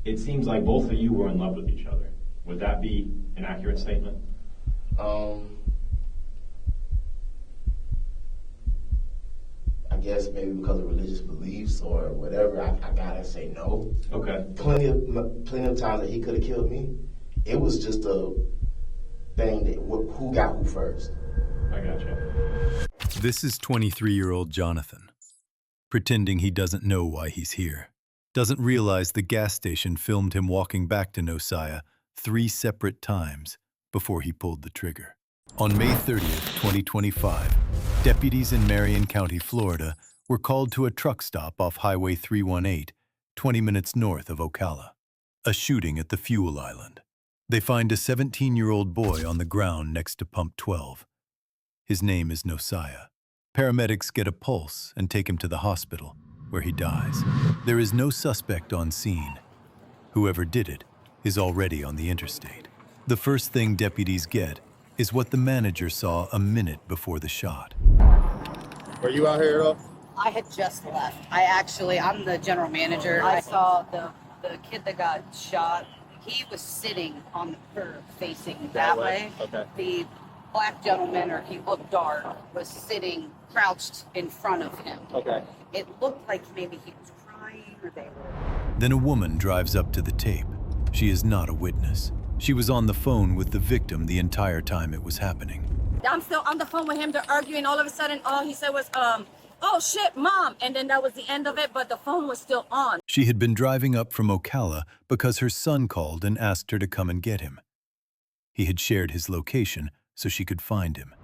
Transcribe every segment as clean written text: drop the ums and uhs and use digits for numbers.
It seems like both of you were in love with each other. Would that be an accurate statement? I guess maybe because of religious beliefs or whatever, I gotta say no. Okay. Plenty of times that he could have killed me. It was just a thing that who got who first. I gotcha. This is 23-year-old Jonathan, pretending he doesn't know why he's here. Doesn't realize the gas station filmed him walking back to Nosiah 3 separate times before he pulled the trigger. On May 30th, 2025, deputies in Marion County, Florida, were called to a truck stop off Highway 318, 20 minutes north of Ocala. A shooting at the fuel island. They find a 17-year-old boy on the ground next to pump 12. His name is Nosiah. Paramedics get a pulse and take him to the hospital, where he dies. There is no suspect on scene. Whoever did it is already on the interstate. The first thing deputies get is what the manager saw a minute before the shot. Were you out here at all? I had just left. I'm the general manager. I saw the kid that got shot. He was sitting on the curb facing that way. Okay. The black gentleman, or he looked dark, was sitting crouched in front of him. Okay. It looked like maybe he was crying or they were. Then a woman drives up to the tape. She is not a witness. She was on the phone with the victim the entire time it was happening. I'm still on the phone with him. They're arguing. All of a sudden, all he said was, oh shit, mom. And then that was the end of it, but the phone was still on. She had been driving up from Ocala because her son called and asked her to come and get him. He had shared his location so she could find him.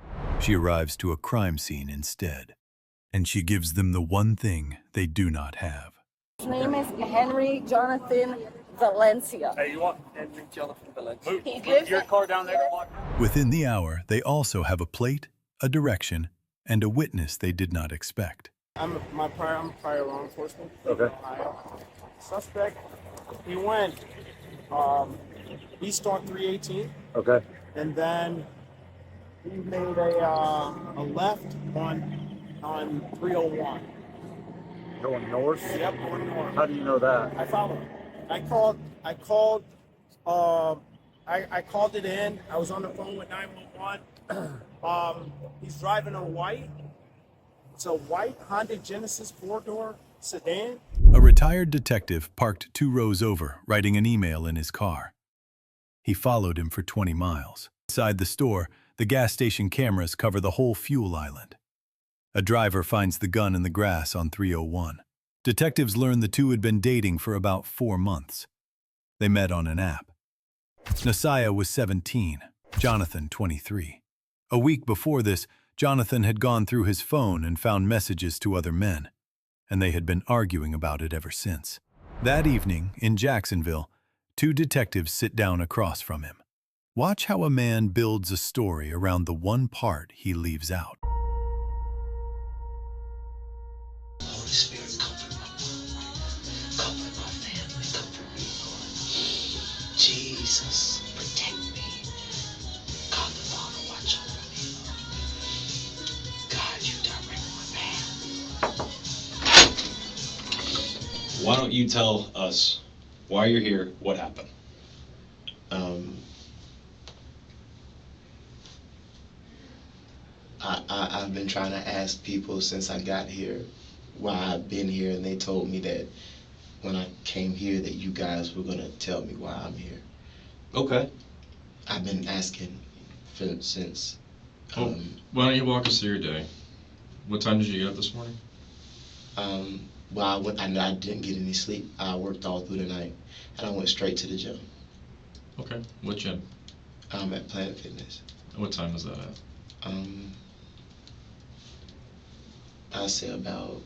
She arrives to a crime scene instead. And she gives them the one thing they do not have. His name is Henry Jonathan Valencia. Hey, you want Henry Jonathan Valencia? Move your car down there. Within the hour, they also have a plate, a direction, and a witness they did not expect. I'm prior law enforcement. Okay. Ohio. Suspect, he went east on 318, Okay. and then he made a left on 301. Going north? Yep, going north. How do you know that? I followed him. I called it in. I was on the phone with 911. He's driving a white. It's a white Honda Genesis 4-door sedan. A retired detective parked 2 rows over, writing an email in his car. He followed him for 20 miles. Inside the store, the gas station cameras cover the whole fuel island. A driver finds the gun in the grass on 301. Detectives learn the two had been dating for about 4 months. They met on an app. Nosiah was 17, Jonathan 23. A week before this, Jonathan had gone through his phone and found messages to other men, and they had been arguing about it ever since. That evening, in Jacksonville, 2 detectives sit down across from him. Watch how a man builds a story around the one part he leaves out. Holy Spirit, comfort my mom, comfort my family, comfort me, Lord. Jesus, protect me. God the Father, watch over me, Lord. God, you direct my path. Why don't you tell us why you're here, what happened? I've been trying to ask people since I got here why I've been here, and they told me that when I came here that you guys were gonna tell me why I'm here. Okay. I've been asking since. Why don't you walk us through your day? What time did you get up this morning? Well, I didn't get any sleep. I worked all through the night, and I went straight to the gym. Okay. What gym? At Planet Fitness. What time was that at? I'd say about,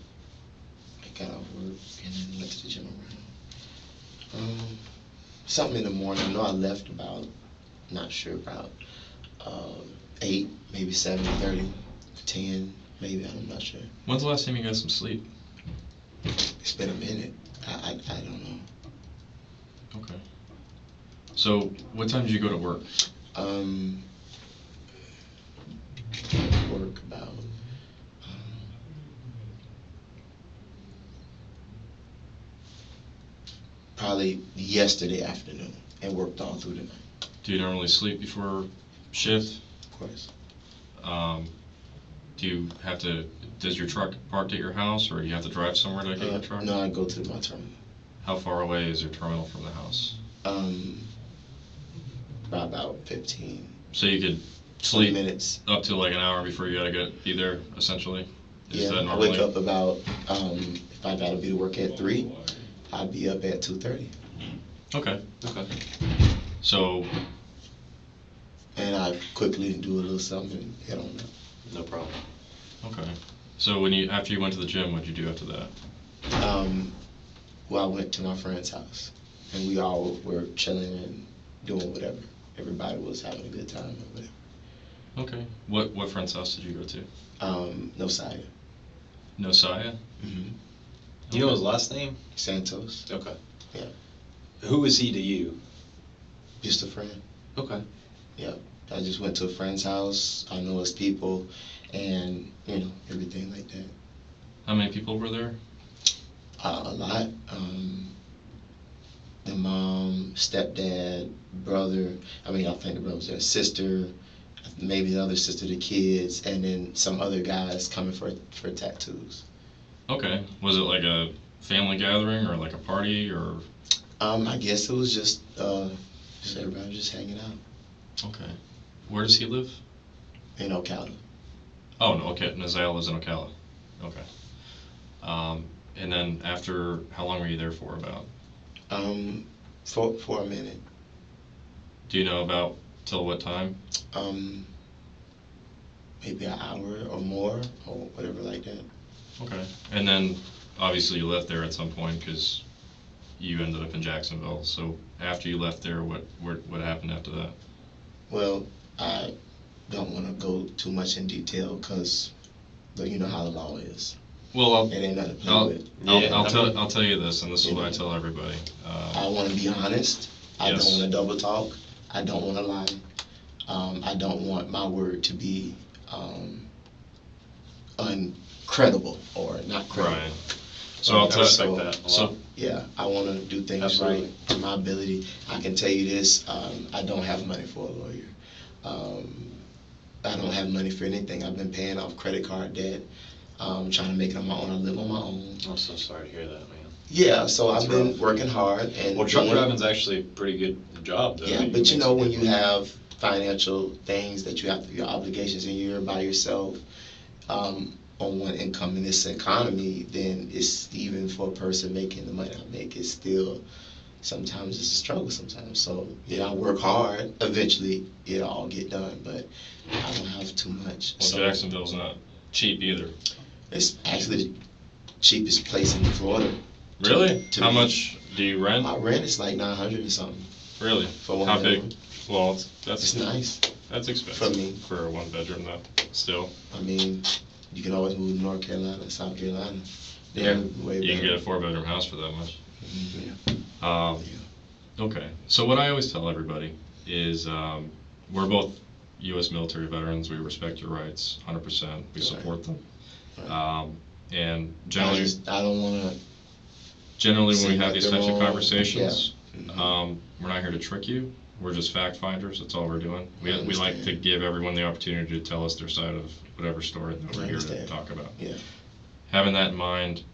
I got off work and then went to the gym around something in the morning. I know I left about, not sure, about 8, maybe 7:30, 10, maybe, I'm not sure. When's the last time you got some sleep? It's been a minute. I don't know. Okay. So, what time did you go to work? Work about probably yesterday afternoon and worked all through the night. Do you normally sleep before shift? Of course. Do you have to, does your truck parked at your house, or you have to drive somewhere to get your truck? No, I go to my terminal. How far away is your terminal from the house? By about 15, So you could 20 sleep minutes. up to like an hour before you gotta be there, essentially? Is Yeah, that I normally? wake up about, if I gotta be to work at 3, I'd be up at 2:30. Okay. So, And I quickly do a little something and head on out. No problem. okay. So after you went to the gym, what'd you do after that? Well, I went to my friend's house, and we all were chilling and doing whatever. Everybody was having a good time or whatever. Okay. What friend's house did you go to? Nosiah. Nosiah? Mm-hmm. Do you know his last name? Santos. Okay. Yeah. Who is he to you? Just a friend. Okay. Yeah. I just went to a friend's house. I know his people, and everything like that. How many people were there? A lot. The mom, stepdad, brother. I think the brother was there. Sister, maybe the other sister, the kids, and then some other guys coming for tattoos. Okay. Was it like a family gathering or like a party or? I guess it was just everybody just hanging out. Okay. Where does he live? In Ocala. Oh, no, okay. Nosiah lives in Ocala. Okay. And then after, how long were you there for about? For a minute. Do you know about till what time? Maybe an hour or more or whatever like that. Okay. And then obviously you left there at some point because you ended up in Jacksonville. So after you left there, what happened after that? Well, I don't want to go too much in detail because you know how the law is. Well, It ain't nothing to play with. I'll tell you this, and this is what I tell everybody. I want to be honest. I Yes. don't want to double talk. I don't want to lie. I don't want my word to be uncredible or not credible. Right. So I'll I tell respect that a lot. So Yeah, I want to do things Absolutely. right to my ability. I can tell you this, I don't have money for a lawyer. I don't have money for anything. I've been paying off credit card debt, trying to make it on my own. I live on my own. I'm so sorry to hear that, man. Yeah, so That's I've been rough. working hard. And Well, truck doing- driving's actually a pretty good job, though. Yeah, It but makes when good you money. have financial things that you have to, your obligations, and you're by yourself on one income in this economy, then it's even for a person making the money I make, it's still, sometimes it's a struggle sometimes. So, yeah, I work hard. Eventually, it'll all get done, but I don't have too much. well, So Jacksonville's not cheap either. it's actually the cheapest place in Florida. Really? to How me. much do you rent? My rent is like $900 or something Really? for one How bedroom. big? Well, It's that's nice. that's expensive for me. for a one bedroom though. Still, I mean, you can always move to North Carolina, South Carolina. yeah, Way you can get better. a 4-bedroom house for that much. Yeah. Okay. So what I always tell everybody is we're both U.S. military veterans. We respect your rights 100%. We Right. support them. Right. And I don't want to. generally when we seem have like these they're types of wrong. conversations, Yeah. we're not here to trick you. We're just fact finders. That's all we're doing. We I like to understand. give everyone the opportunity to tell us their side of whatever story that we're I here to understand. talk about. Yeah. Having that in mind,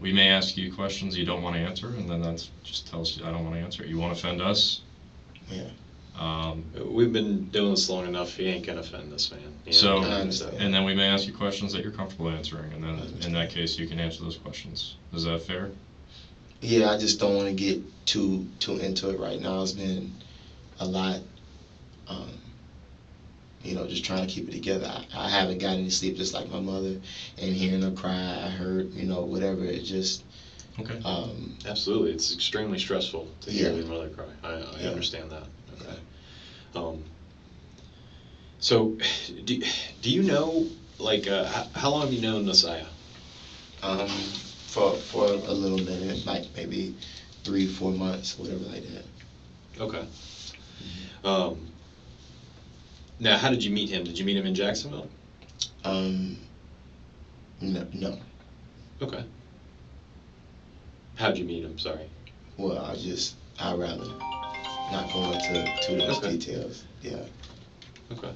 we may ask you questions you don't want to answer, and then that's just tell us I don't want to answer it. You won't offend us. Yeah. We've been doing this long enough, he ain't gonna offend us, man. You know? So, I understand. and then we may ask you questions that you're comfortable answering, and I then in understand. that case, you can answer those questions. Is that fair? Yeah, I just don't want to get too into it right now. It's been a lot. Just trying to keep it together. I haven't gotten any sleep, just like my mother, and hearing her cry, I heard, whatever. It just. Okay. Absolutely, it's extremely stressful to hear Yeah. your mother cry. I Yeah. understand that. Okay. So, do you know, like, how long have you known Nosiah? For a little minute, like maybe 3-4 months, whatever like that. Okay. Now, how did you meet him? Did you meet him in Jacksonville? No. Okay. How'd you meet him? Sorry. Well, I'd rather not go into too much Okay. details. Yeah, Okay.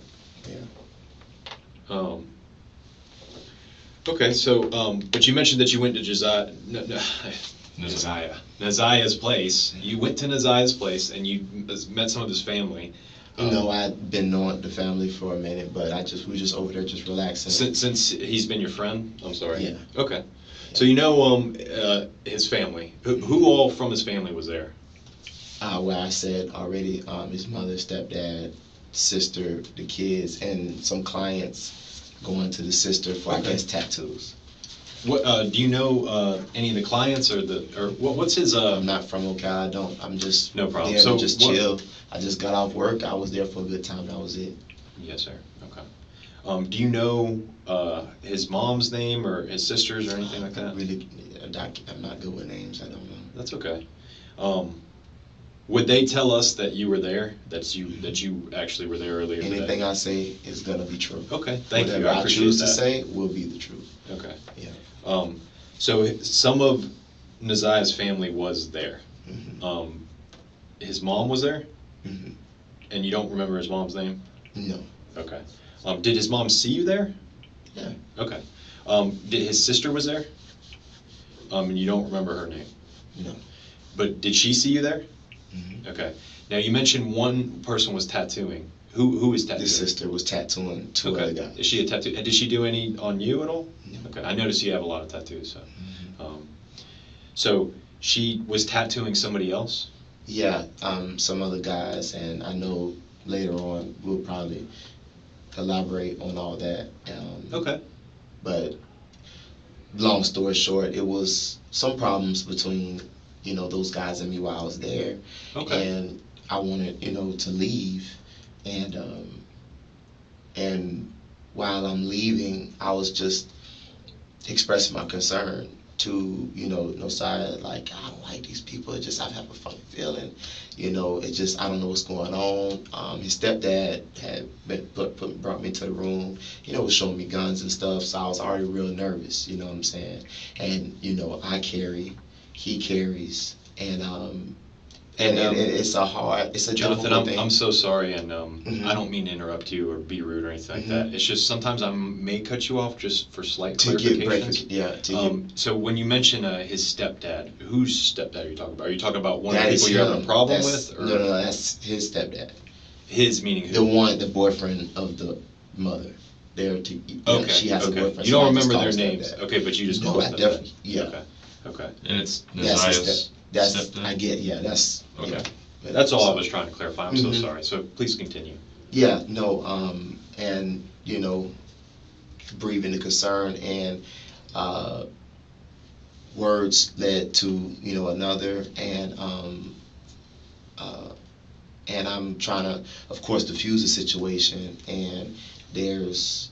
yeah. Okay, so, but you mentioned that you went to Nosiah's place. You went to Nosiah's place and you met some of his family. No, I'd been knowing the family for a minute, but we were just over there just relaxing. Since he's been your friend? I'm sorry. Yeah. Okay. So you know his family. Who all from his family was there? Where I said already, his mother, stepdad, sister, the kids, and some clients going to the sister for, I Okay. guess, tattoos. What do you know any of the clients or what's his I'm not from Ocala. I'm just No problem. there So to just what- chill. I just got off work. I was there for a good time. That was it. Yes, sir. Okay. Do you know his mom's name or his sisters or anything like that? Really, I'm not good with names. I don't know. That's okay. Would they tell us that you were there? That you actually were there earlier today? Anything I say is gonna be true. Okay, thank you. Whatever I I appreciate choose that. to say will be the truth. Okay. Yeah. So some of Nosiah's family was there. Hmm. His mom was there, Hmm. and you don't remember his mom's name? No. Okay. Did his mom see you there? Yeah. Okay. Did his sister was there? And you don't remember her name? No. But did she see you there? Hmm. Okay. Now you mentioned one person was tattooing. Who is tattooing? The sister was tattooing two other Okay. guys. Is she a tattoo? Did she do any on you at all? No. Okay. I noticed you have a lot of tattoos. So, Mhm. so she was tattooing somebody else. Yeah, some other guys, and I know later on we'll probably elaborate on all that. Okay. But long story short, it was some problems between, those guys and me while I was there. Okay. And I wanted, to leave. And while I'm leaving, I was just expressing my concern to, Nosiah, like, I don't like these people. It just, I have a funny feeling. It just, I don't know what's going on. His stepdad had brought me to the room, was showing me guns and stuff. So I was already real nervous, you know what I'm saying? And, I carry, he carries, and it's a Jonathan, difficult thing. I'm so sorry, and Mhm. I don't mean to interrupt you or be rude or anything like Mhm. that. It's just sometimes I may cut you off just for slight To get clarifications. So when you mention his stepdad, whose stepdad are you talking about? Are you talking about one of that the is people you're having a him. problem That's- with? Or No, that's his stepdad. his meaning who? The boyfriend of the mother. Okay. She has a okay. boyfriend. You so don't I just remember call their him names. stepdad. Okay, but you just No, call I him stepdad. definitely, yeah. Okay. Okay. And it's That's his Nosiah's That's, stepdad? I get, yeah, that's, Okay. yeah. That's all I was trying to clarify. I'm so Mhm. sorry. So please continue. Yeah, no, and, breathing the concern, and, words led to, another, and I'm trying to, of course, diffuse the situation, and there's,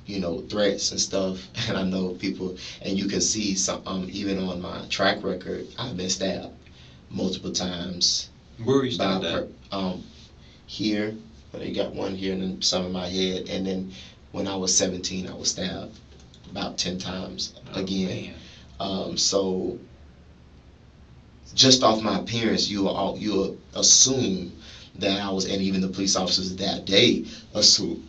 threats and stuff, and I know people, and you can see some, even on my track record, I've been stabbed multiple times. Where were you by stabbed at? Here, they got one here and then some in my head, and then when I was 17, I was stabbed about 10 times again. Man. So just off my appearance, you'll assume that I was, and even the police officers that day assumed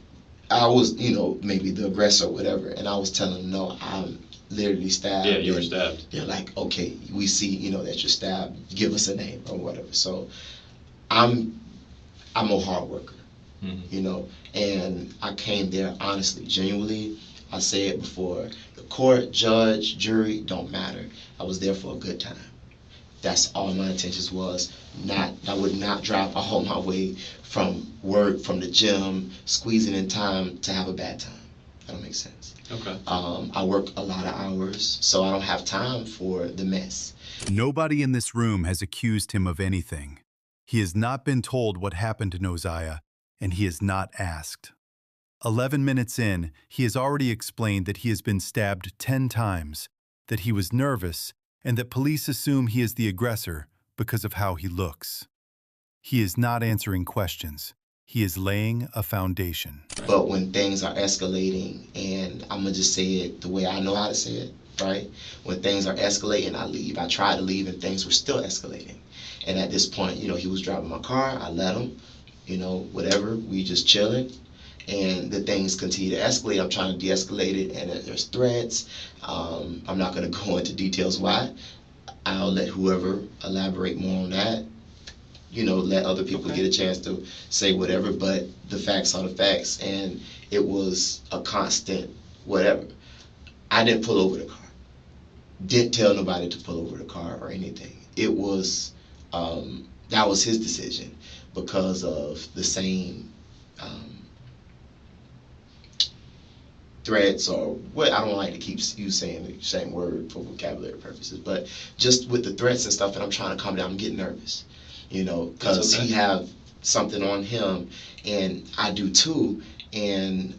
I was, maybe the aggressor or whatever, and I was telling them, no, I'm literally stabbed. Yeah, you were and stabbed. They're like, okay, we see, that you're stabbed. Give us a name or whatever. So I'm a hard worker, and I came there honestly, genuinely. I said before, the court, judge, jury, don't matter. I was there for a good time. That's all my intentions was. I would not drive all my way from work, from the gym, squeezing in time to have a bad time. That don't make sense. Okay. I work a lot of hours, so I don't have time for the mess. Nobody in this room has accused him of anything. He has not been told what happened to Nosiah, and he has not asked. 11 minutes in, he has already explained that he has been stabbed 10 times, that he was nervous, and that police assume he is the aggressor because of how he looks. He is not answering questions. He is laying a foundation. But when things are escalating, and I'm going to just say it the way I know how to say it, right? When things are escalating, I leave. I tried to leave and things were still escalating. And at this point, he was driving my car. I let him, whatever. We just chilling. And the things continue to escalate. I'm trying to de-escalate it, and there's threats. I'm not going to go into details why. I'll let whoever elaborate more on that. Let other people get a chance to say whatever, but the facts are the facts, and it was a constant whatever. I didn't pull over the car. Didn't tell nobody to pull over the car or anything. It was, that was his decision because of the same threats or what. I don't like to keep you saying the same word for vocabulary purposes, but just with the threats and stuff, and I'm trying to calm down, I'm getting nervous, because he have something on him, and I do too, and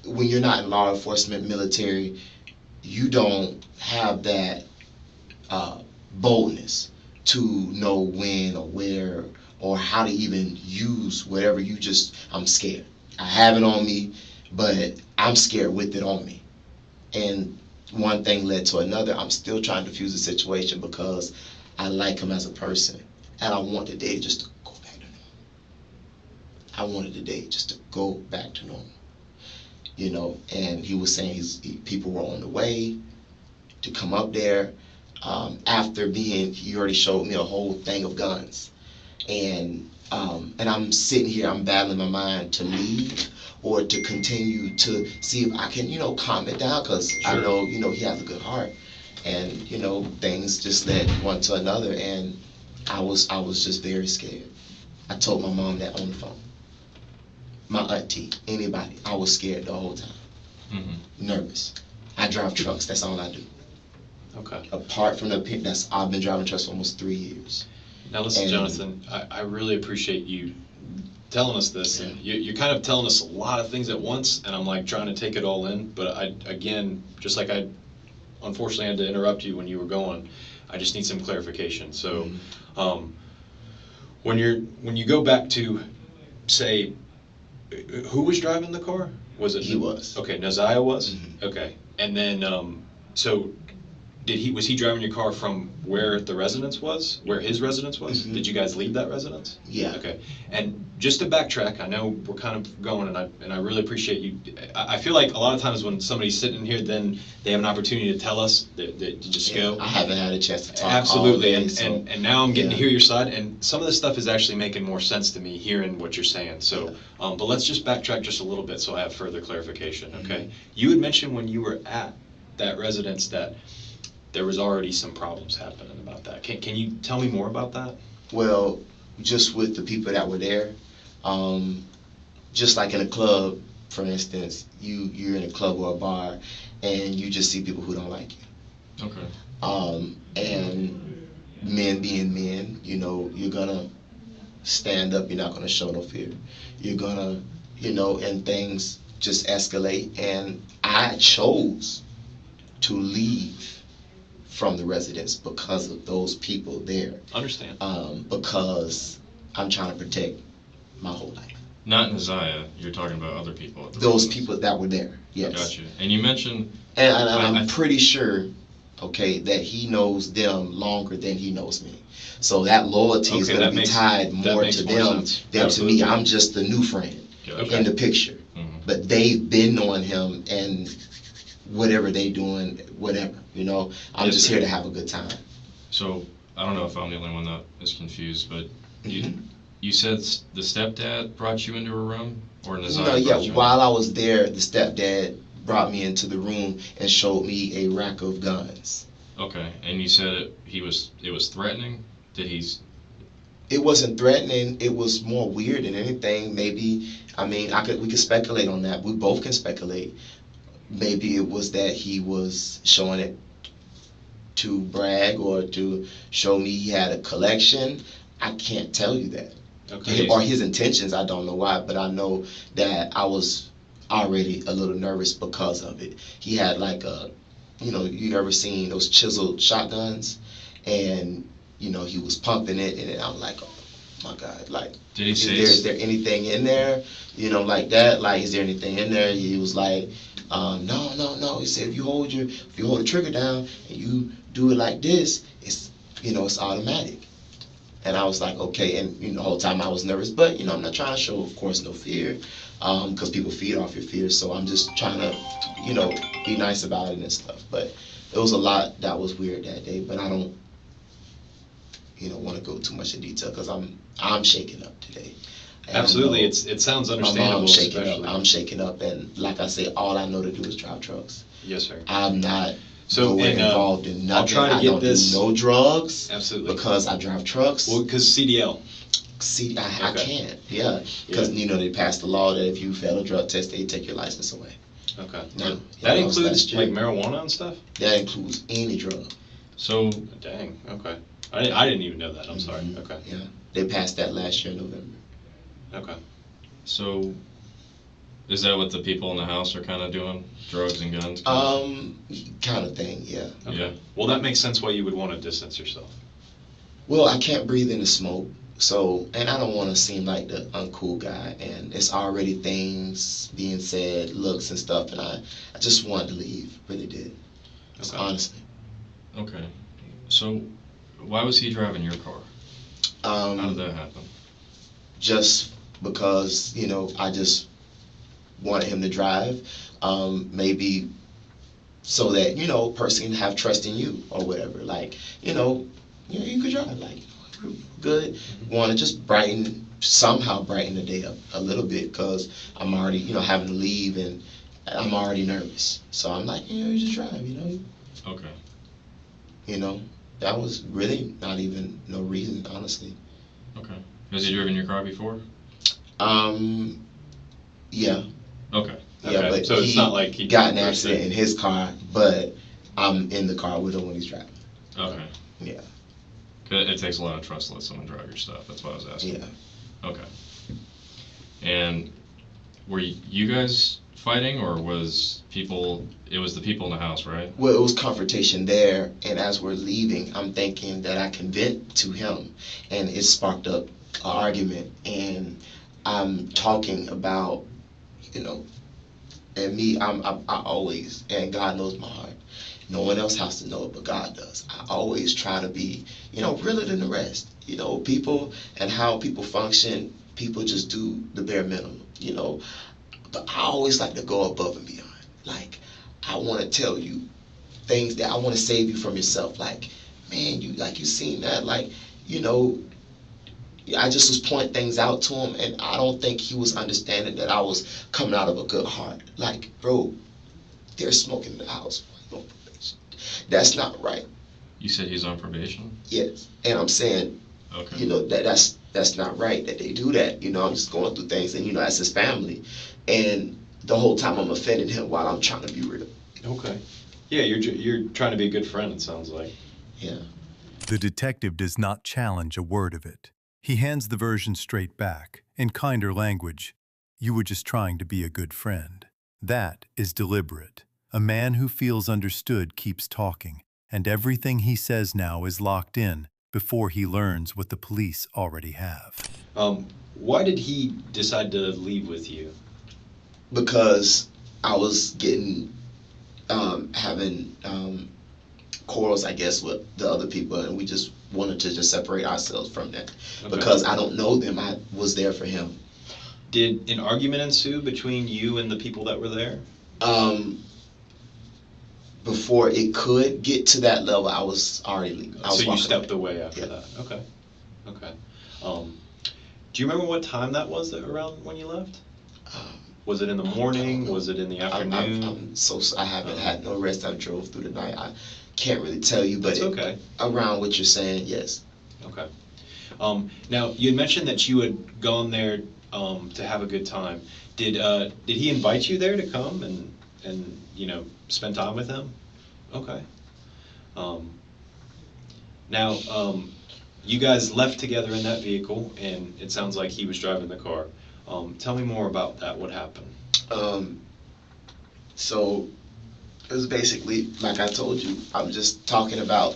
when you're not in law enforcement, military, you don't have that boldness to know when or where or how to even use whatever. I'm scared. I have it on me, but I'm scared with it on me. And one thing led to another. I'm still trying to diffuse the situation because I like him as a person, and I want the day just to go back to normal. I wanted the day just to go back to normal. And he was saying people were on the way to come up there. After he already showed me a whole thing of guns. And I'm sitting here, I'm battling my mind to leave or to continue to see if I can, calm it down, because I know, he has a good heart. And, things just led one to another, and I was just very scared. I told my mom that on the phone. My auntie, anybody, I was scared the whole time. Nervous. I drive trucks, that's all I do. Okay. Apart from I've been driving trucks for almost 3 years. Now listen, Jonathan, I really appreciate you telling us this. And you're kind of telling us a lot of things at once, and I'm like trying to take it all in. But again, just like I unfortunately had to interrupt you when you were going, I just need some clarification. So, when you go back to, say, who was driving the car? Was it? He was. Okay, Nosiah was? Mm-hmm. Okay. And then, so was he driving your car from where the residence was? Where his residence was? Mm-hmm. Did you guys leave that residence? Yeah. Okay. And just to backtrack, I know we're kind of going, and I really appreciate you. I feel like a lot of times when somebody's sitting here, then they have an opportunity to tell us that to just go. I haven't had a chance to talk. Absolutely, all day, and now I'm getting to hear your side, and some of this stuff is actually making more sense to me hearing what you're saying. So, but let's just backtrack just a little bit so I have further clarification. Okay. Mm-hmm. You had mentioned when you were at that residence that there was already some problems happening about that. Can you tell me more about that? Well, just with the people that were there, just like in a club, for instance, you're in a club or a bar, and you just see people who don't like you. Okay. And men being men, you're gonna stand up. You're not gonna show no fear. You're gonna, and things just escalate. And I chose to leave from the residence because of those people there. Understand. Because I'm trying to protect my whole life. Not Nosiah, you're talking about other people. At the Those residence. people that were there, yes. Gotcha. And you mentioned... And I'm pretty sure, that he knows them longer than he knows me. So that loyalty is going to be tied more to them than to me. I'm just the new friend in the picture. Mm-hmm. But they've been knowing him, and whatever they doing, whatever, I'm just here to have a good time. So, I don't know if I'm the only one that is confused, but Mm-hmm. you said the stepdad brought you into a room? Or Nosiah No, brought yeah, you in? while I was there, the stepdad brought me into the room and showed me a rack of guns. Okay, and you said it was threatening? It wasn't threatening, it was more weird than anything. Maybe, we could speculate on that. We both can speculate. Maybe it was that he was showing it to brag or to show me he had a collection. I can't tell you that. Okay. Or his intentions, I don't know why, but I know that I was already a little nervous because of it. He had like you ever seen those chiseled shotguns? And, he was pumping it, and I'm like, oh, my God, like, Did he is there anything in there? You know, like that. Like, is there anything in there? He was like, no. He said, if you hold the trigger down and you do it like this, it's automatic. And I was like, okay. And the whole time I was nervous, but I'm not trying to show, of course, no fear, because people feed off your fear. So I'm just trying to, be nice about it and stuff. But it was a lot that was weird that day. But I don't, want to go too much in detail because I'm shaking up today. And Absolutely, it sounds understandable. I'm shaking especially. up. I'm shaking up, and like I say, all I know to do is drive trucks. Yes, sir. I'm not So involved in nothing. I'll try to I get don't this. do no drugs. Absolutely. Because I drive trucks. Well, because CDL. See, I Okay. can't. Yeah, because they passed the law that if you fail a drug test, they take your license away. Okay. No, That yeah, includes that's like strict. marijuana and stuff. That includes any drug. So Dang. Okay. I didn't even know that. I'm sorry. Mhm. Okay. Yeah, they passed that last year in November. Okay. So, is that what the people in the house are kind of doing? Drugs and guns? Kind of thing. Yeah. Okay. Yeah. Well, that makes sense why you would want to distance yourself. Well, I can't breathe in the smoke, so, and I don't want to seem like the uncool guy, and it's already things being said, looks and stuff, and I just wanted to leave, really did, Okay. honestly. Okay. So, why was he driving your car? How did that happen? Just because, I just wanted him to drive, maybe so that, person can have trust in you or whatever, like, you could drive, like, good. Want to just somehow brighten the day up a little bit, because I'm already, having to leave, and I'm already nervous. So I'm like, you just drive, Okay. That was really not even no reason, honestly. Okay. Has he driven your car before? Yeah. Okay. Yeah, Okay, but so it's he not like he got an drove accident it. in his car, but I'm in the car with him when he's driving. Okay. Yeah. 'Cause it takes a lot of trust to let someone drive your stuff. That's why I was asking. Yeah. Okay. And were you guys fighting, or it was the people in the house, right? Well, it was confrontation there, and as we're leaving, I'm thinking that I can vent to him, and it sparked up an argument, and I'm talking about, and me, I always, and God knows my heart. No one else has to know it, but God does. I always try to be, realer than the rest. People and how people function, people just do the bare minimum, But I always like to go above and beyond. Like, I want to tell you things that I want to save you from yourself. Like, man, you seen that? Like, I just was pointing things out to him, and I don't think he was understanding that I was coming out of a good heart. Like, bro, they're smoking in the house. That's not right. You said he's on probation? Yes, and I'm saying, Okay. that's not right that they do that. I'm just going through things, and that's his family, and the whole time I'm offending him while I'm trying to be real. Okay. Yeah, you're trying to be a good friend. It sounds like. Yeah. The detective does not challenge a word of it. He hands the version straight back, in kinder language. You were just trying to be a good friend. That is deliberate. A man who feels understood keeps talking, and everything he says now is locked in before he learns what the police already have. Why did he decide to leave with you? Because I was having quarrels, I guess, with the other people, and we just wanted to just separate ourselves from that. Okay. Because I don't know them, I was there for him. Did an argument ensue between you and the people that were there? Before it could get to that level, I was already leaving. So you stepped away after Yeah. that. Okay. Okay. Do you remember what time that was around when you left? Was it in the morning? Was it in the afternoon? I haven't had no rest. I drove through the night. I can't really tell you, but It's okay. Around what you're saying, yes. Okay. Now you had mentioned that you had gone there to have a good time. Did he invite you there to come and spend time with him? Okay. Now you guys left together in that vehicle, and it sounds like he was driving the car. Tell me more about that. What happened? So it was basically, like I told you, I'm just talking about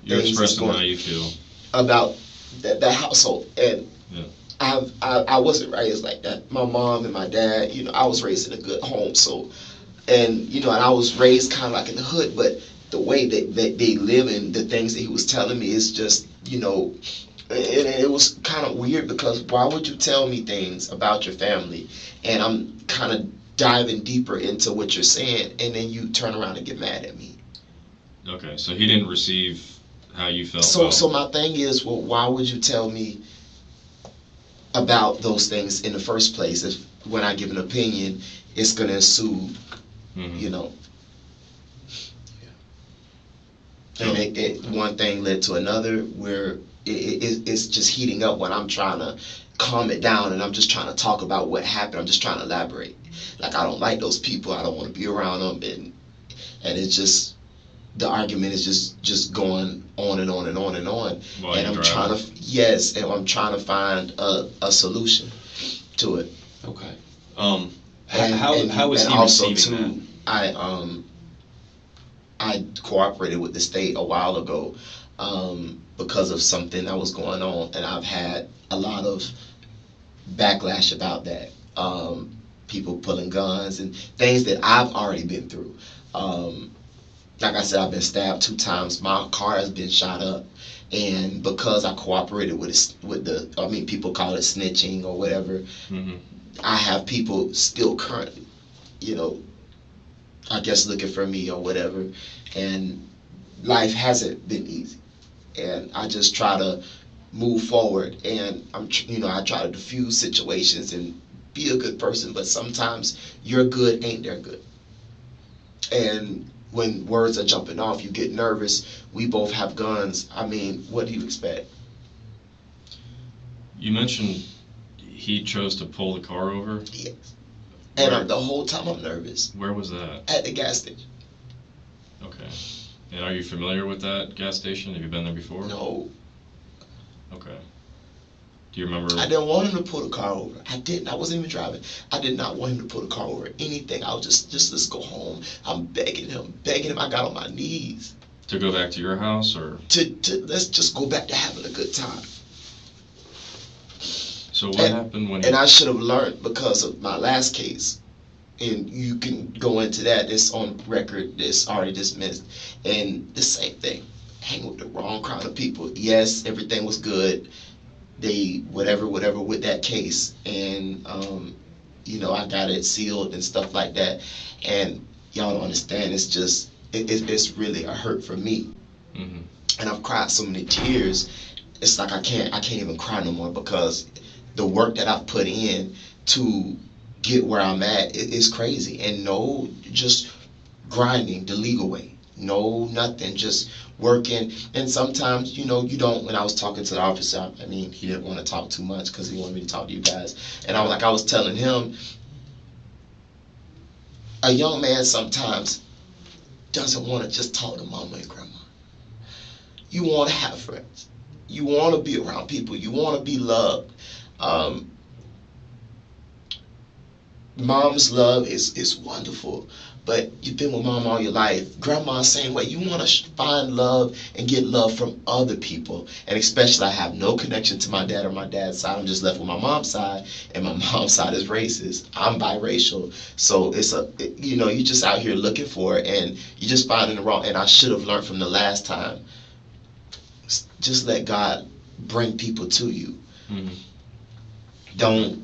You're things expressing that's how you feel. about that household. And Yeah. I wasn't raised like that. My mom and my dad, I was raised in a good home. So, and and I was raised kind of like in the hood, but the way that they live and the things that he was telling me is just, it was kind of weird, because why would you tell me things about your family and I'm kind of diving deeper into what you're saying, and then you turn around and get mad at me? Okay, so he didn't receive how you felt. So my thing is, well, why would you tell me about those things in the first place if when I give an opinion, it's going to ensue, Mhm. And one thing led to another, where it's just heating up when I'm trying to calm it down, and I'm just trying to talk about what happened. I'm just trying to elaborate. Like, I don't like those people. I don't want to be around them. And it's just, the argument is just going on and on and on and on. While And you're I'm trying to, yes, and I'm trying to find a solution to it. Okay. And How was and he also receiving too, I cooperated with the state a while ago, because of something that was going on, and I've had a lot of backlash about that. People pulling guns and things that I've already been through. Like I said, I've been stabbed 2 times. My car has been shot up, and because I cooperated people call it snitching or whatever. Mhm. I have people still currently, I guess looking for me or whatever, and life hasn't been easy, and I just try to move forward, and I try to diffuse situations and be a good person, but sometimes your good ain't their good, and when words are jumping off, you get nervous. We both have guns. I mean, what do you expect? You mentioned he chose to pull the car over. Yes. And Where- the whole time I'm nervous Where was that? at the gas station. Okay. And are you familiar with that gas station? Have you been there before? No, Okay. Do you remember? I didn't want him to pull the car over. I didn't. I wasn't even driving. I did not want him to pull the car over. Anything. I was just let's go home. I'm begging him. I got on my knees To go back to your house, or to let's just go back to having a good time. so what happened when? And I should have learned, because of my last case, and you can go into that. It's on record. It's already dismissed. And the same thing. Hang with the wrong crowd of people. Yes, everything was good. They whatever with that case, and I got it sealed and stuff like that. And y'all don't understand. It's just it's really a hurt for me. Mhm. And I've cried so many tears. It's like I can't even cry no more, because the work that I've put in to get where I'm at is crazy. And no, just grinding the legal way. No, nothing, just working. And sometimes, you don't. When I was talking to the officer, I mean, he didn't want to talk too much because he wanted me to talk to you guys. And I was telling him, a young man sometimes doesn't want to just talk to mama and grandma. You want to have friends. You want to be around people. You want to be loved. Mom's love is wonderful, but you've been with mom all your life. Grandma, same way. You want to find love and get love from other people. And especially, I have no connection to my dad or my dad's side. I'm just left with my mom's side, and my mom's side is racist. I'm biracial. So you just out here looking for it, and you just finding the wrong. And I should have learned from the last time. Just let God bring people to you. Mhm. Don't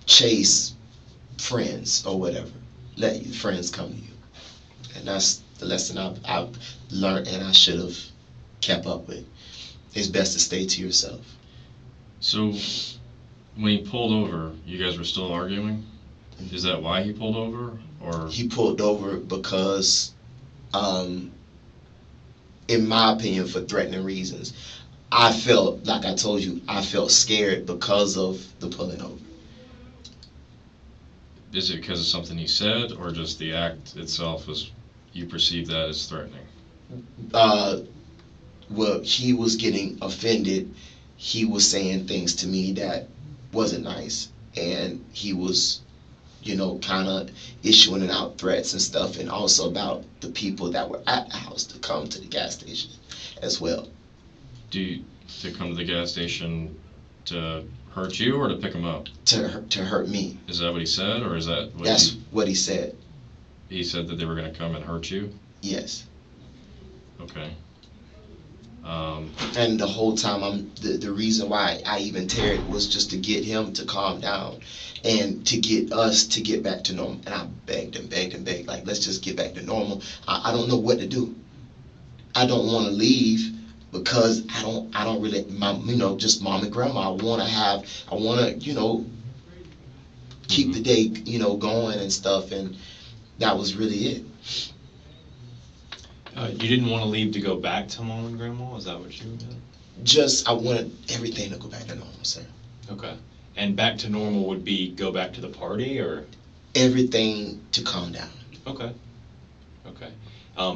chase friends or whatever. Let your friends come to you. And that's the lesson I've learned, and I should have kept up with. It's best to stay to yourself. So when he pulled over, you guys were still arguing? Is that why he pulled over, or? He pulled over because, in my opinion, for threatening reasons. I felt, like I told you, I felt scared because of the pulling over. Is it because of something he said, or just the act itself was, you perceive that as threatening? Well, he was getting offended. He was saying things to me that wasn't nice, and he was, kind of issuing out threats and stuff, and also about the people that were at the house to come to the gas station as well. to come to the gas station to hurt you or to pick him up? To hurt me. Is that what he said, or is that what That's what he said. he said that they were going to come and hurt you? Yes. Okay. And the whole time, the reason why I even tarried was just to get him to calm down and to get us to get back to normal. And I begged and begged and begged, like, let's just get back to normal. I don't know what to do. I don't want to leave because I don't really, just mom and grandma. I want to, keep the day, going and stuff. And that was really it. You didn't want to leave to go back to mom and grandma? Is that what you meant? Just, I wanted everything to go back to normal, sir. Okay. And back to normal would be go back to the party, or? Everything to calm down. Okay. Okay.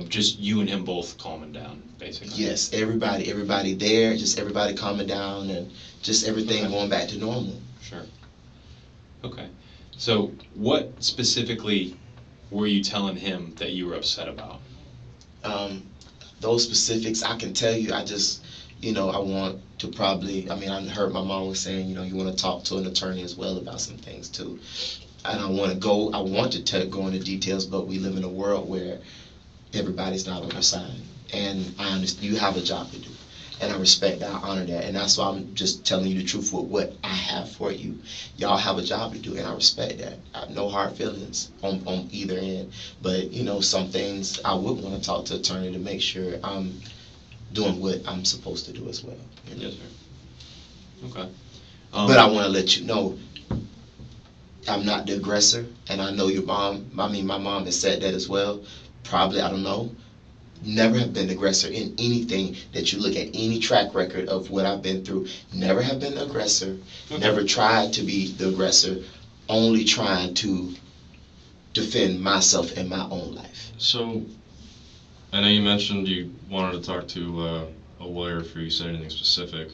Just you and him both calming down, basically. Yes, everybody there, just everybody calming down and just everything going back to normal. Sure. Okay. So what specifically were you telling him that you were upset about? Those specifics I can tell you. I just, I want to probably, I heard my mom was saying, you want to talk to an attorney as well about some things too. And I want to go into details, but we live in a world where everybody's not on your side. And I understand you have a job to do. And I respect that, I honor that. And that's why I'm just telling you the truth with what I have for you. Y'all have a job to do, and I respect that. I have no hard feelings on either end. But, some things I would want to talk to an attorney to make sure I'm doing what I'm supposed to do as well. Yes, sir. Okay. But I want to let you know, I'm not the aggressor, and I know your mom, my mom has said that as well. Probably, I don't know. Never have been the aggressor in anything that you look at, any track record of what I've been through. Never have been the aggressor. Okay. Never tried to be the aggressor. Only trying to defend myself in my own life. So, I know you mentioned you wanted to talk to a lawyer for you said anything specific.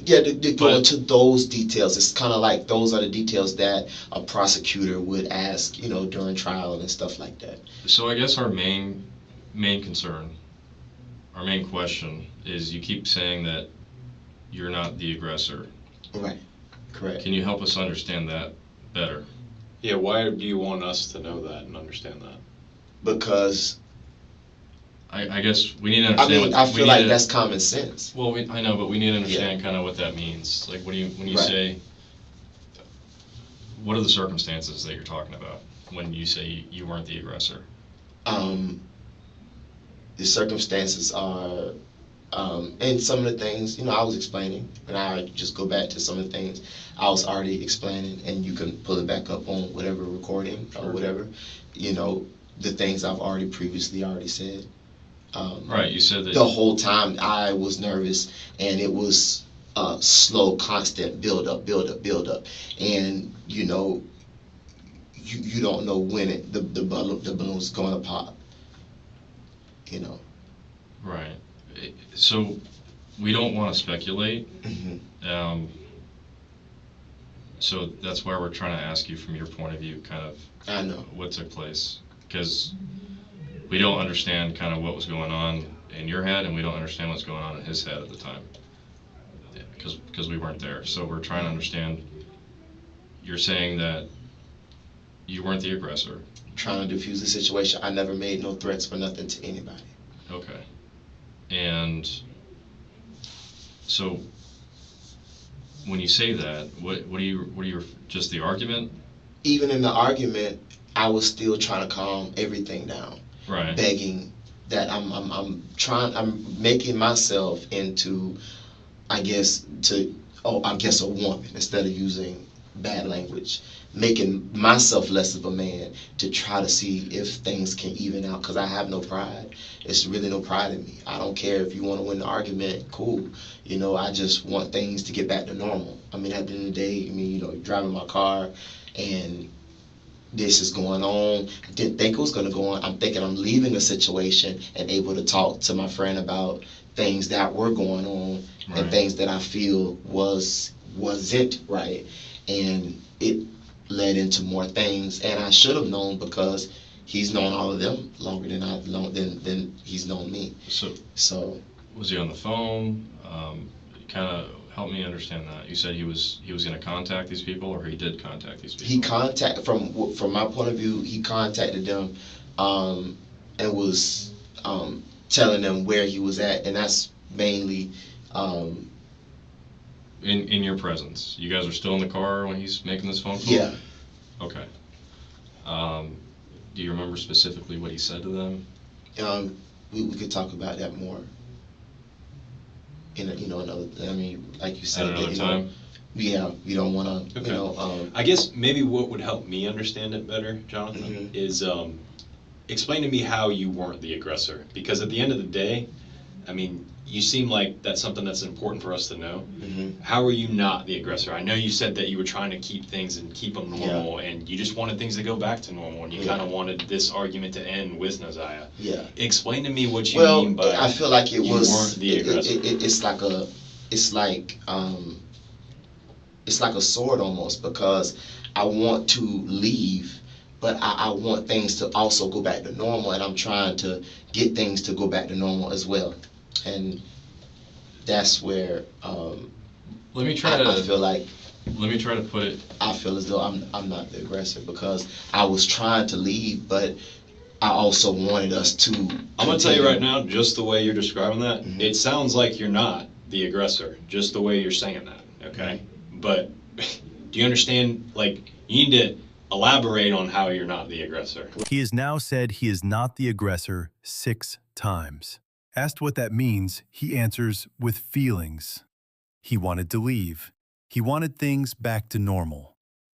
Yeah, to go into those details. It's kind of like those are the details that a prosecutor would ask, during trial and stuff like that. So I guess our main concern, our main question is you keep saying that you're not the aggressor. Right. Correct. Can you help us understand that better? Yeah, why do you want us to know that and understand that? Because I guess we need to understand. I feel like that's common sense. Well, I know, but we need to understand kind of what that means. Like, when you say, what are the circumstances that you're talking about when you say you weren't the aggressor? The circumstances are, and some of the things, I was explaining, and I just go back to some of the things I was already explaining, and you can pull it back up on whatever recording or whatever, the things I've previously said. Right, you said that the whole time I was nervous, and it was slow, constant build up, and you don't know when the balloon's going to pop. Right. So we don't want to speculate. Mm-hmm. So that's why we're trying to ask you from your point of view, kind of. I know what took place, because we don't understand kind of what was going on in your head, and we don't understand what's going on in his head at the time, because we weren't there. So we're trying to understand. You're saying that you weren't the aggressor. Trying to defuse the situation. I never made no threats for nothing to anybody. Okay. And so when you say that, what do you just the argument? Even in the argument, I was still trying to calm everything down. Right. Begging that I'm making myself into, I guess a woman instead of using bad language, making myself less of a man to try to see if things can even out, because I have no pride. It's really no pride in me. I don't care if you want to win the argument, cool. I just want things to get back to normal. At the end of the day, driving my car and this is going on. I didn't think it was going to go on. I'm thinking I'm leaving a situation and able to talk to my friend about things that were going on, right, and things that I feel wasn't right. And it led into more things, and I should have known because he's known all of them longer than he's known me. So was he on the phone? kind of help me understand that. You said he was going to contact these people, or he did contact these people? He contacted, from my point of view, he contacted them, and was telling them where he was at, and that's mainly in your presence. You guys are still in the car when he's making this phone call? Yeah. Okay. Do you remember specifically what he said to them? We could talk about that more in another. I mean, like you said, At another time. Yeah, we don't want to. Okay. I guess maybe what would help me understand it better, Jonathan, is explain to me how you weren't the aggressor. Because at the end of the day, I mean, you seem like that's something that's important for us to know. How are you not the aggressor? I know you said that you were trying to keep things and keep them normal, and you just wanted things to go back to normal, and you kind of wanted this argument to end with Nosiah. Yeah. Explain to me what you mean by I feel like you weren't the aggressor. It's like a sword almost, because I want to leave, but I want things to also go back to normal, and I'm trying to get things to go back to normal as well. And that's where Let me try to. I feel like Let me try to put it. I feel as though I'm not the aggressor, because I was trying to leave, but I also wanted us to. I'm gonna tell you right now, just the way you're describing that, it sounds like you're not the aggressor, just the way you're saying that, okay? But do you understand, like, you need to elaborate on how you're not the aggressor. He has now said he is not the aggressor 6 times. Asked what that means, he answers with feelings. He wanted to leave. He wanted things back to normal.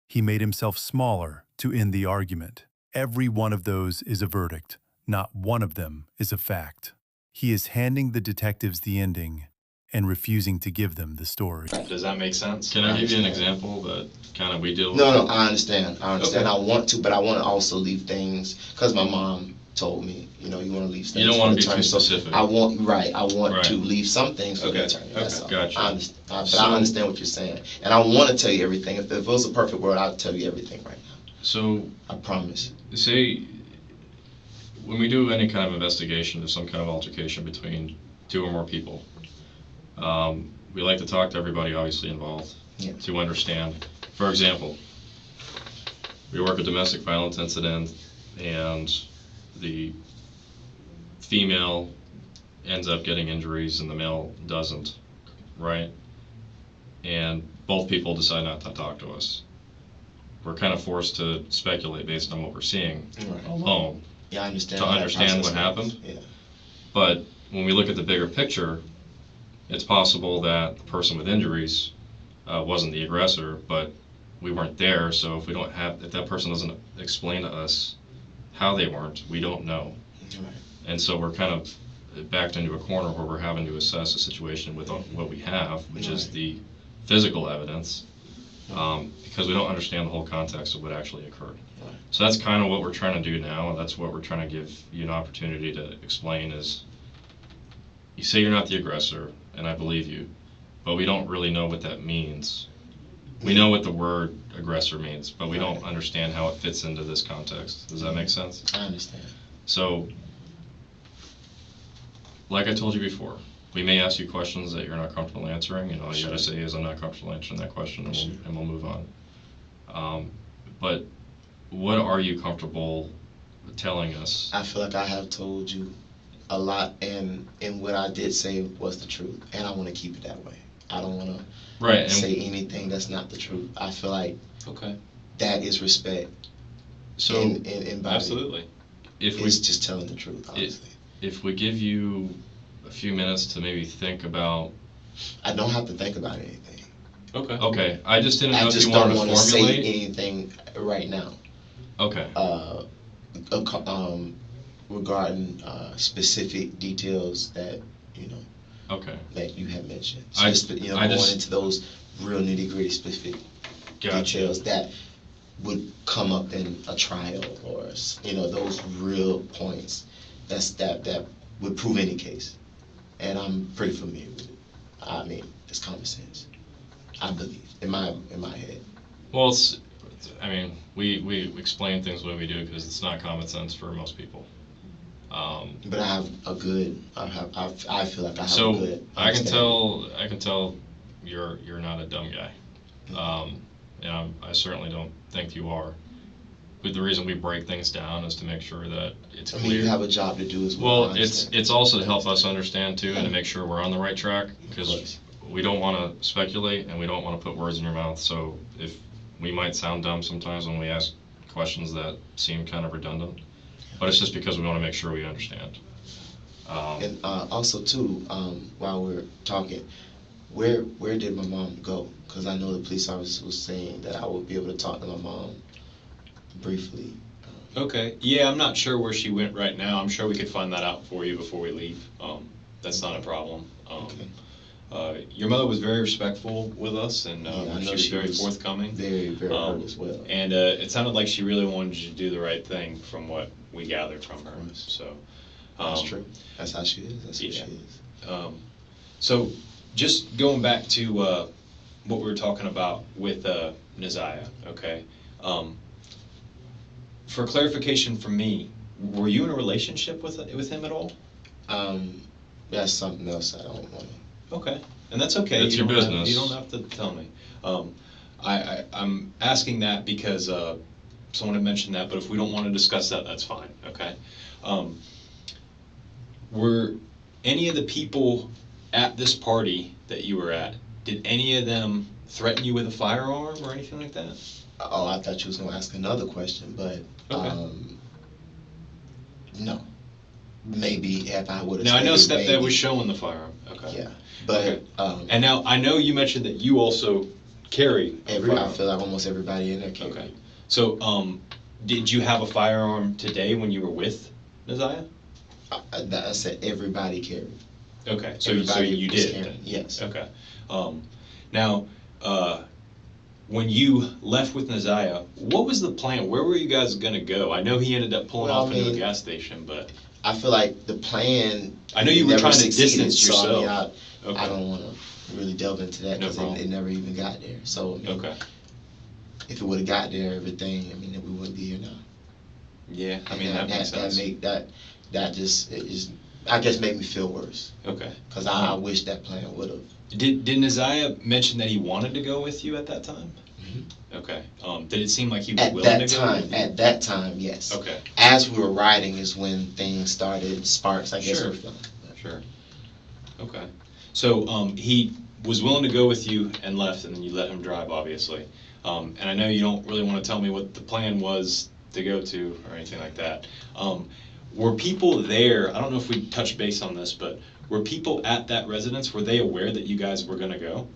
He made himself smaller to end the argument. Every one of those is a verdict. Not one of them is a fact. He is handing the detectives the ending and refusing to give them the story. Does that make sense? Can I give you an example that kind of we deal with? No, I understand. Okay. I want to, but I want to also leave things, because my mom told me, you want to leave things. You don't want to be too specific. I want to leave some things for the attorney. That's all. Gotcha. I understand what you're saying, and I want to tell you everything. If it was a perfect world, I'd tell you everything right now. So I promise. Say when we do any kind of investigation of some kind of altercation between 2 or more people, we like to talk to everybody obviously involved to understand. For example, we work a domestic violence incident and the female ends up getting injuries and the male doesn't, right? And both people decide not to talk to us. We're kind of forced to speculate based on what we're seeing alone. Yeah, I understand. To understand what happened. Yeah. But when we look at the bigger picture, it's possible that the person with injuries wasn't the aggressor, but we weren't there. So if that person doesn't explain to us how they weren't, we don't know. Right. And so we're kind of backed into a corner where we're having to assess a situation with what we have, which is the physical evidence, because we don't understand the whole context of what actually occurred. Right. So that's kind of what we're trying to do now, and that's what we're trying to give you an opportunity to explain is, you say you're not the aggressor, and I believe you, but we don't really know what that means. We know what the word aggressor means, but we don't understand how it fits into this context. Does that make sense? I understand. So, like I told you before, we may ask you questions that you're not comfortable answering, and all you gotta say is, I'm not comfortable answering that question, and we'll move on. But what are you comfortable telling us? I feel like I have told you a lot, and what I did say was the truth, and I want to keep it that way. I don't want to say anything that's not the truth. I feel like that is respect. So in absolutely, it's just telling the truth, honestly. If we give you a few minutes to maybe think about, I don't have to think about anything. Okay. I just didn't know if you don't wanted to want to say formulate anything right now. Okay. Regarding specific details that that you have mentioned. So going into those real nitty-gritty specific details that would come up in a trial, or those real points that would prove any case. And I'm pretty familiar with it. I mean, it's common sense, I believe, in my head. Well, we explain things the way we do because it's not common sense for most people. But I have a good. I feel like I have a good. So I can tell you're not a dumb guy. And I certainly don't think you are. But the reason we break things down is to make sure that it's clear. I mean, you have a job to do as well. Well, it's also to help us understand too, and to make sure we're on the right track, because we don't want to speculate and we don't want to put words in your mouth. So if we might sound dumb sometimes when we ask questions that seem kind of redundant, but it's just because we want to make sure we understand. And also too, while we're talking, where did my mom go? Because I know the police officer was saying that I would be able to talk to my mom briefly. Okay. Yeah, I'm not sure where she went right now. I'm sure we could find that out for you before we leave. That's not a problem. Okay. Your mother was very respectful with us, and I know she was very forthcoming. Very hurt as well. And it sounded like she really wanted you to do the right thing from what we gathered from her. So That's true. That's how she is. That's who she is. So just going back to what we were talking about with Nosiah, okay? For clarification from me, were you in a relationship with him at all? That's something else I don't want to. Okay, and that's okay. It's your business. You don't have to tell me. I'm asking that because someone had mentioned that, but if we don't want to discuss that, that's fine, okay? Were any of the people at this party that you were at, did any of them threaten you with a firearm or anything like that? Oh, I thought you was going to ask another question, but Okay. No. Maybe if I would have. Now I know Stepdad was showing the firearm. Okay. Yeah, but Okay. And now I know you mentioned that you also carry a I firearm. feel like almost everybody in there carried. Okay. So did you have a firearm today when you were with Nosiah? I said everybody carried. Okay. So Everybody you was did. carrying, then. yes. Okay. Now, when you left with Nosiah, what was the plan? Where were you guys gonna go? I know he ended up pulling off into a gas station, but I feel like the plan. I know you were never trying to succeeded, distance so, I mean, yourself. Okay. I don't want to really delve into that No because problem. it never even got there. So I mean, Okay. if it would have got there, everything, I mean, then we wouldn't be here now. Yeah, I mean that makes sense. That just it just I guess made me feel worse Okay. because I wish that plan would have. Did Nosiah mention that he wanted to go with you at that time? Mhm. Okay. Did it seem like he was At willing that to go time, with you? at that time, yes. Okay. As we were riding is when things started, sparks, I guess, Sure. were flying. Sure. Okay. So he was willing to go with you and left, and then you let him drive, obviously. And I know you don't really want to tell me what the plan was to go to or anything like that. Were people there? I don't know if we touched base on this, but were people at that residence? Were they aware that you guys were going to go?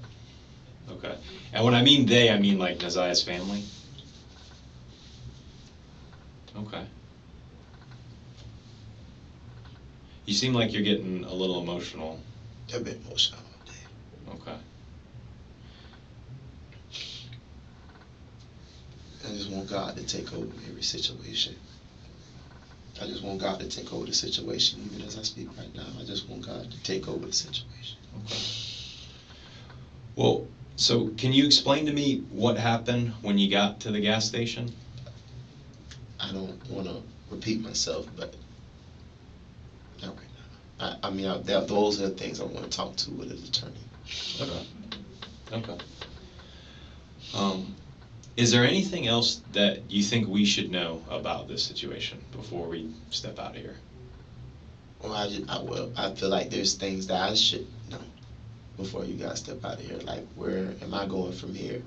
Okay. And when I mean they, I mean like Nosiah's family? Okay. You seem like you're getting a little emotional. A bit emotional all day. Okay. I just want God to take over every situation. I just want God to take over the situation, even as I speak right now. I just want God to take over the situation. Okay. Well, so can you explain to me what happened when you got to the gas station? I don't want to repeat myself, but not right now. I mean, those are the things I want to talk to with an attorney. Okay. Okay. Is there anything else that you think we should know about this situation before we step out of here? Well, I feel like there's things that I should know before you guys step out of here. Like, where am I going from here?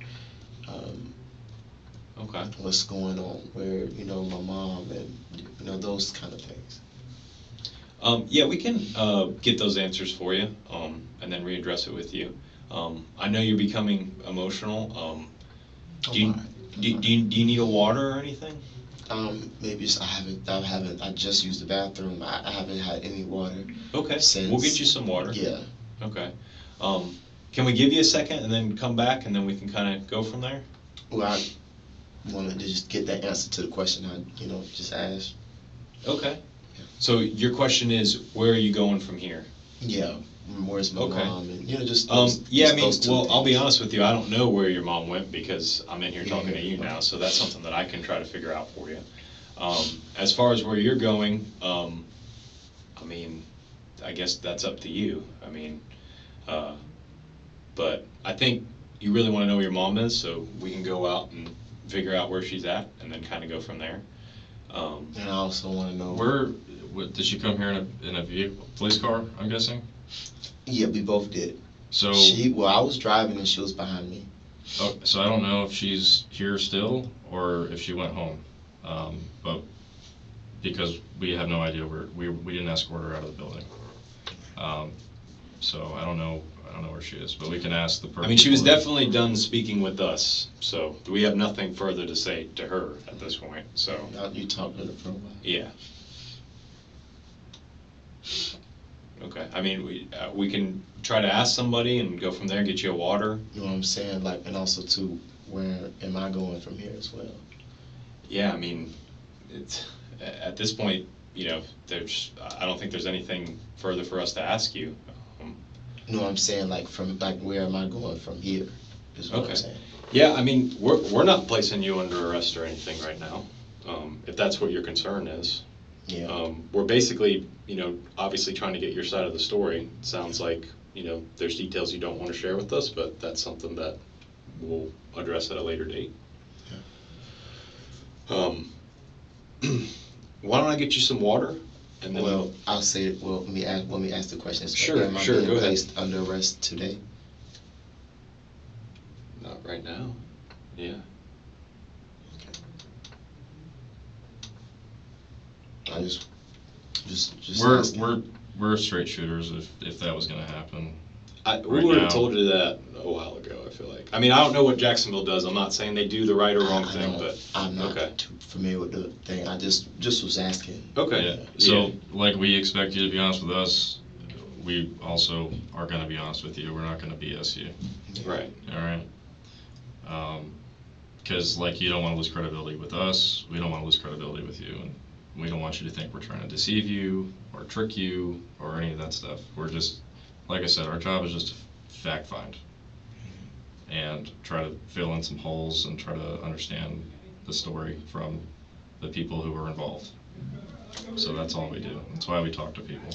Okay. What's going on? Where, my mom and, those kind of things. Yeah, we can get those answers for you and then readdress it with you. I know you're becoming emotional. Do you need a water or anything? Maybe I just used the bathroom. I haven't had any water. Okay, since, we'll get you some water. Yeah. Okay. Can we give you a second and then come back and then we can kind of go from there? Well, I wanted to just get that answer to the question I, just asked. Okay. Yeah. So your question is, where are you going from here? Yeah. Where's my mom? And just yeah, I mean, those two I'll be things. honest with you. I don't know where your mom went because I'm in here talking to you now. So that's something that I can try to figure out for you. As far as where you're going, I mean, I guess that's up to you. I mean, but but I think you really want to know where your mom is, so we can go out and figure out where she's at, and then kind of go from there. And I also want to know Did she come here in a vehicle, police car, I'm guessing? Yeah, we both did. So I was driving and she was behind me. oh, so I don't know if she's here still or if she went home, but because we have no idea where we didn't escort her out of the building, so I don't know where she is, but we can ask the person. I mean, she was definitely done speaking with us, so we have nothing further to say to her at this point. So You talked to her for a while. yeah. Okay. I mean, we can try to ask somebody and go from there. Get you a water. You know what I'm saying? Like, and also too, where am I going from here as well? Yeah. I mean, it's at this point, you know, I don't think there's anything further for us to ask you. You know what I'm saying? Like where am I going from here? Is what Okay. I'm saying. Yeah. I mean, we're not placing you under arrest or anything right now. If that's what your concern is. Yeah. We're basically, you know, obviously trying to get your side of the story. It sounds like, you know, there's details you don't want to share with us, but that's something that we'll address at a later date. Yeah. Why don't I get you some water? And then I'll say, let me ask the question. Sure, am I sure, being go ahead. placed under arrest today? Not right now. Yeah. I just We're straight shooters if that was gonna happen. We would have told you that a while ago, I feel like. I mean, I don't know what Jacksonville does. I'm not saying they do the right or wrong thing, but I'm not okay. too familiar with the thing. I just was asking. Okay. Yeah. So like we expect you to be honest with us, we also are gonna be honest with you. We're not gonna BS you. Right. All right. Because like you don't want to lose credibility with us. We don't want to lose credibility with you, and we don't want you to think we're trying to deceive you or trick you or any of that stuff. We're just, like I said, our job is just to fact find and try to fill in some holes and try to understand the story from the people who were involved. So that's all we do. That's why we talk to people.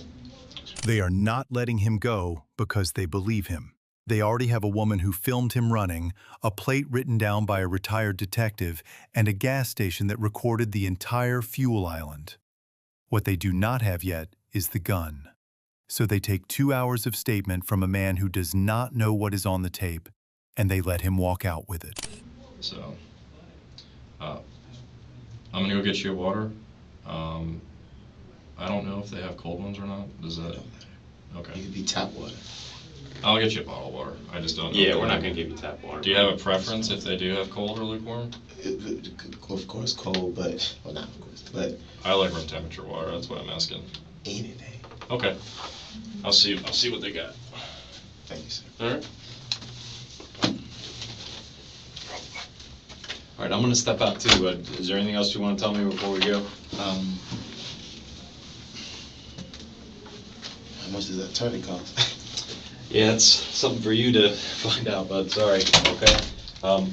They are not letting him go because they believe him. They already have a woman who filmed him running, a plate written down by a retired detective, and a gas station that recorded the entire fuel island. What they do not have yet is the gun. So they take 2 hours of statement from a man who does not know what is on the tape, and they let him walk out with it. So, I'm gonna go get you a water. I don't know if they have cold ones or not. Does that? Okay. It could be tap water. I'll get you a bottle of water. I just don't know. Yeah, we're not going to give you tap water. Do you have a preference if they do have cold or lukewarm? Of course, cold, but not of course, but I like room temperature water. That's what I'm asking. anything. Okay. I'll see what they got. Thank you, sir. All right. All right, I'm going to step out too. Is there anything else you want to tell me before we go? How much does that attorney cost? Yeah, it's something for you to find out, bud. Sorry. Okay.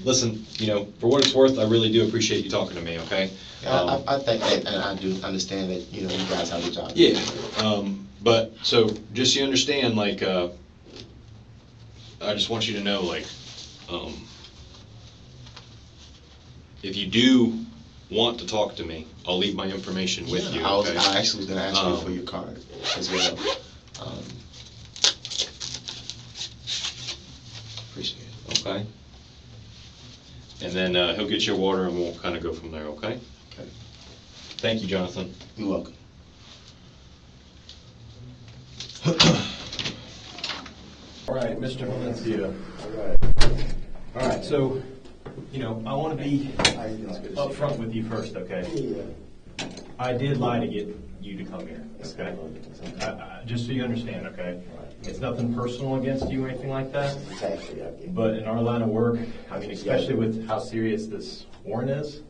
Listen, you know, for what it's worth, I really do appreciate you talking to me. Okay. I think that, and I do understand that, you know, you guys have a job. Yeah. But so just so you understand, like, I just want you to know, like, if you do want to talk to me, I'll leave my information with you. Okay? I actually was going to ask you for your card as well. Appreciate it. Okay. And then he'll get your water and we'll kind of go from there, okay? Okay. Thank you, Jonathan. You're welcome. All right, Mr. Valencia. All right, so, you know, I want to be upfront with you first, okay? I did lie to get you to come here, okay? Just so you understand, okay? It's nothing personal against you or anything like that. But in our line of work, I mean, especially with how serious this warrant is,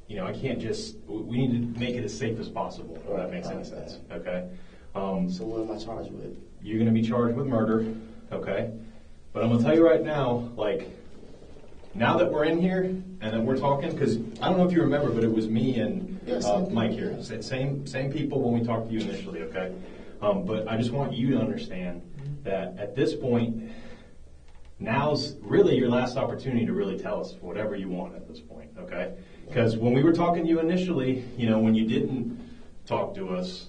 you know, I can't just, we need to make it as safe as possible, if that makes any sense, okay? So what am I charged with? You're going to be charged with murder, okay? But I'm going to tell you right now, like, now that we're in here and that we're talking, because I don't know if you remember, but it was me and Mike here. Same people when we talked to you initially, okay? But I just want you to understand that at this point, now's really your last opportunity to really tell us whatever you want at this point, okay? Because when we were talking to you initially, when you didn't talk to us,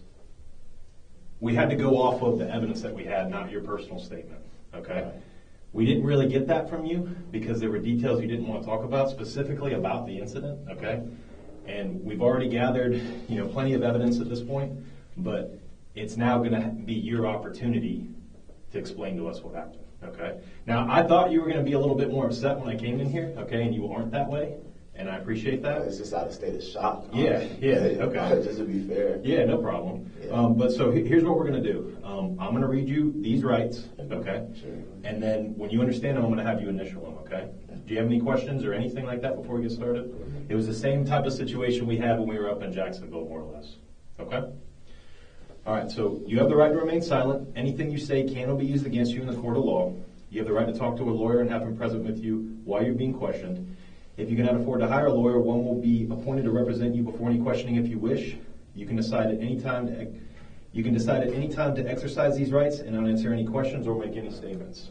we had to go off of the evidence that we had, not your personal statement, okay? Right. We didn't really get that from you because there were details you didn't want to talk about, specifically about the incident, okay? And we've already gathered, plenty of evidence at this point, but it's now going to be your opportunity to explain to us what happened, okay? Now, I thought you were going to be a little bit more upset when I came in here, okay, and you aren't that way, and I appreciate that. It's just out of state of shock. Yeah, okay. Just to be fair. Yeah, no problem. Yeah. But so here's what we're going to do. I'm going to read you these rights, okay? Sure. And then when you understand them, I'm going to have you initial them, okay? Do you have any questions or anything like that before we get started? Mm-hmm. It was the same type of situation we had when we were up in Jacksonville, more or less, okay? All right, so you have the right to remain silent. Anything you say can or be used against you in the court of law. You have the right to talk to a lawyer and have him present with you while you're being questioned. If you cannot afford to hire a lawyer, one will be appointed to represent you before any questioning if you wish. You can decide at any time to exercise these rights and not answer any questions or make any statements.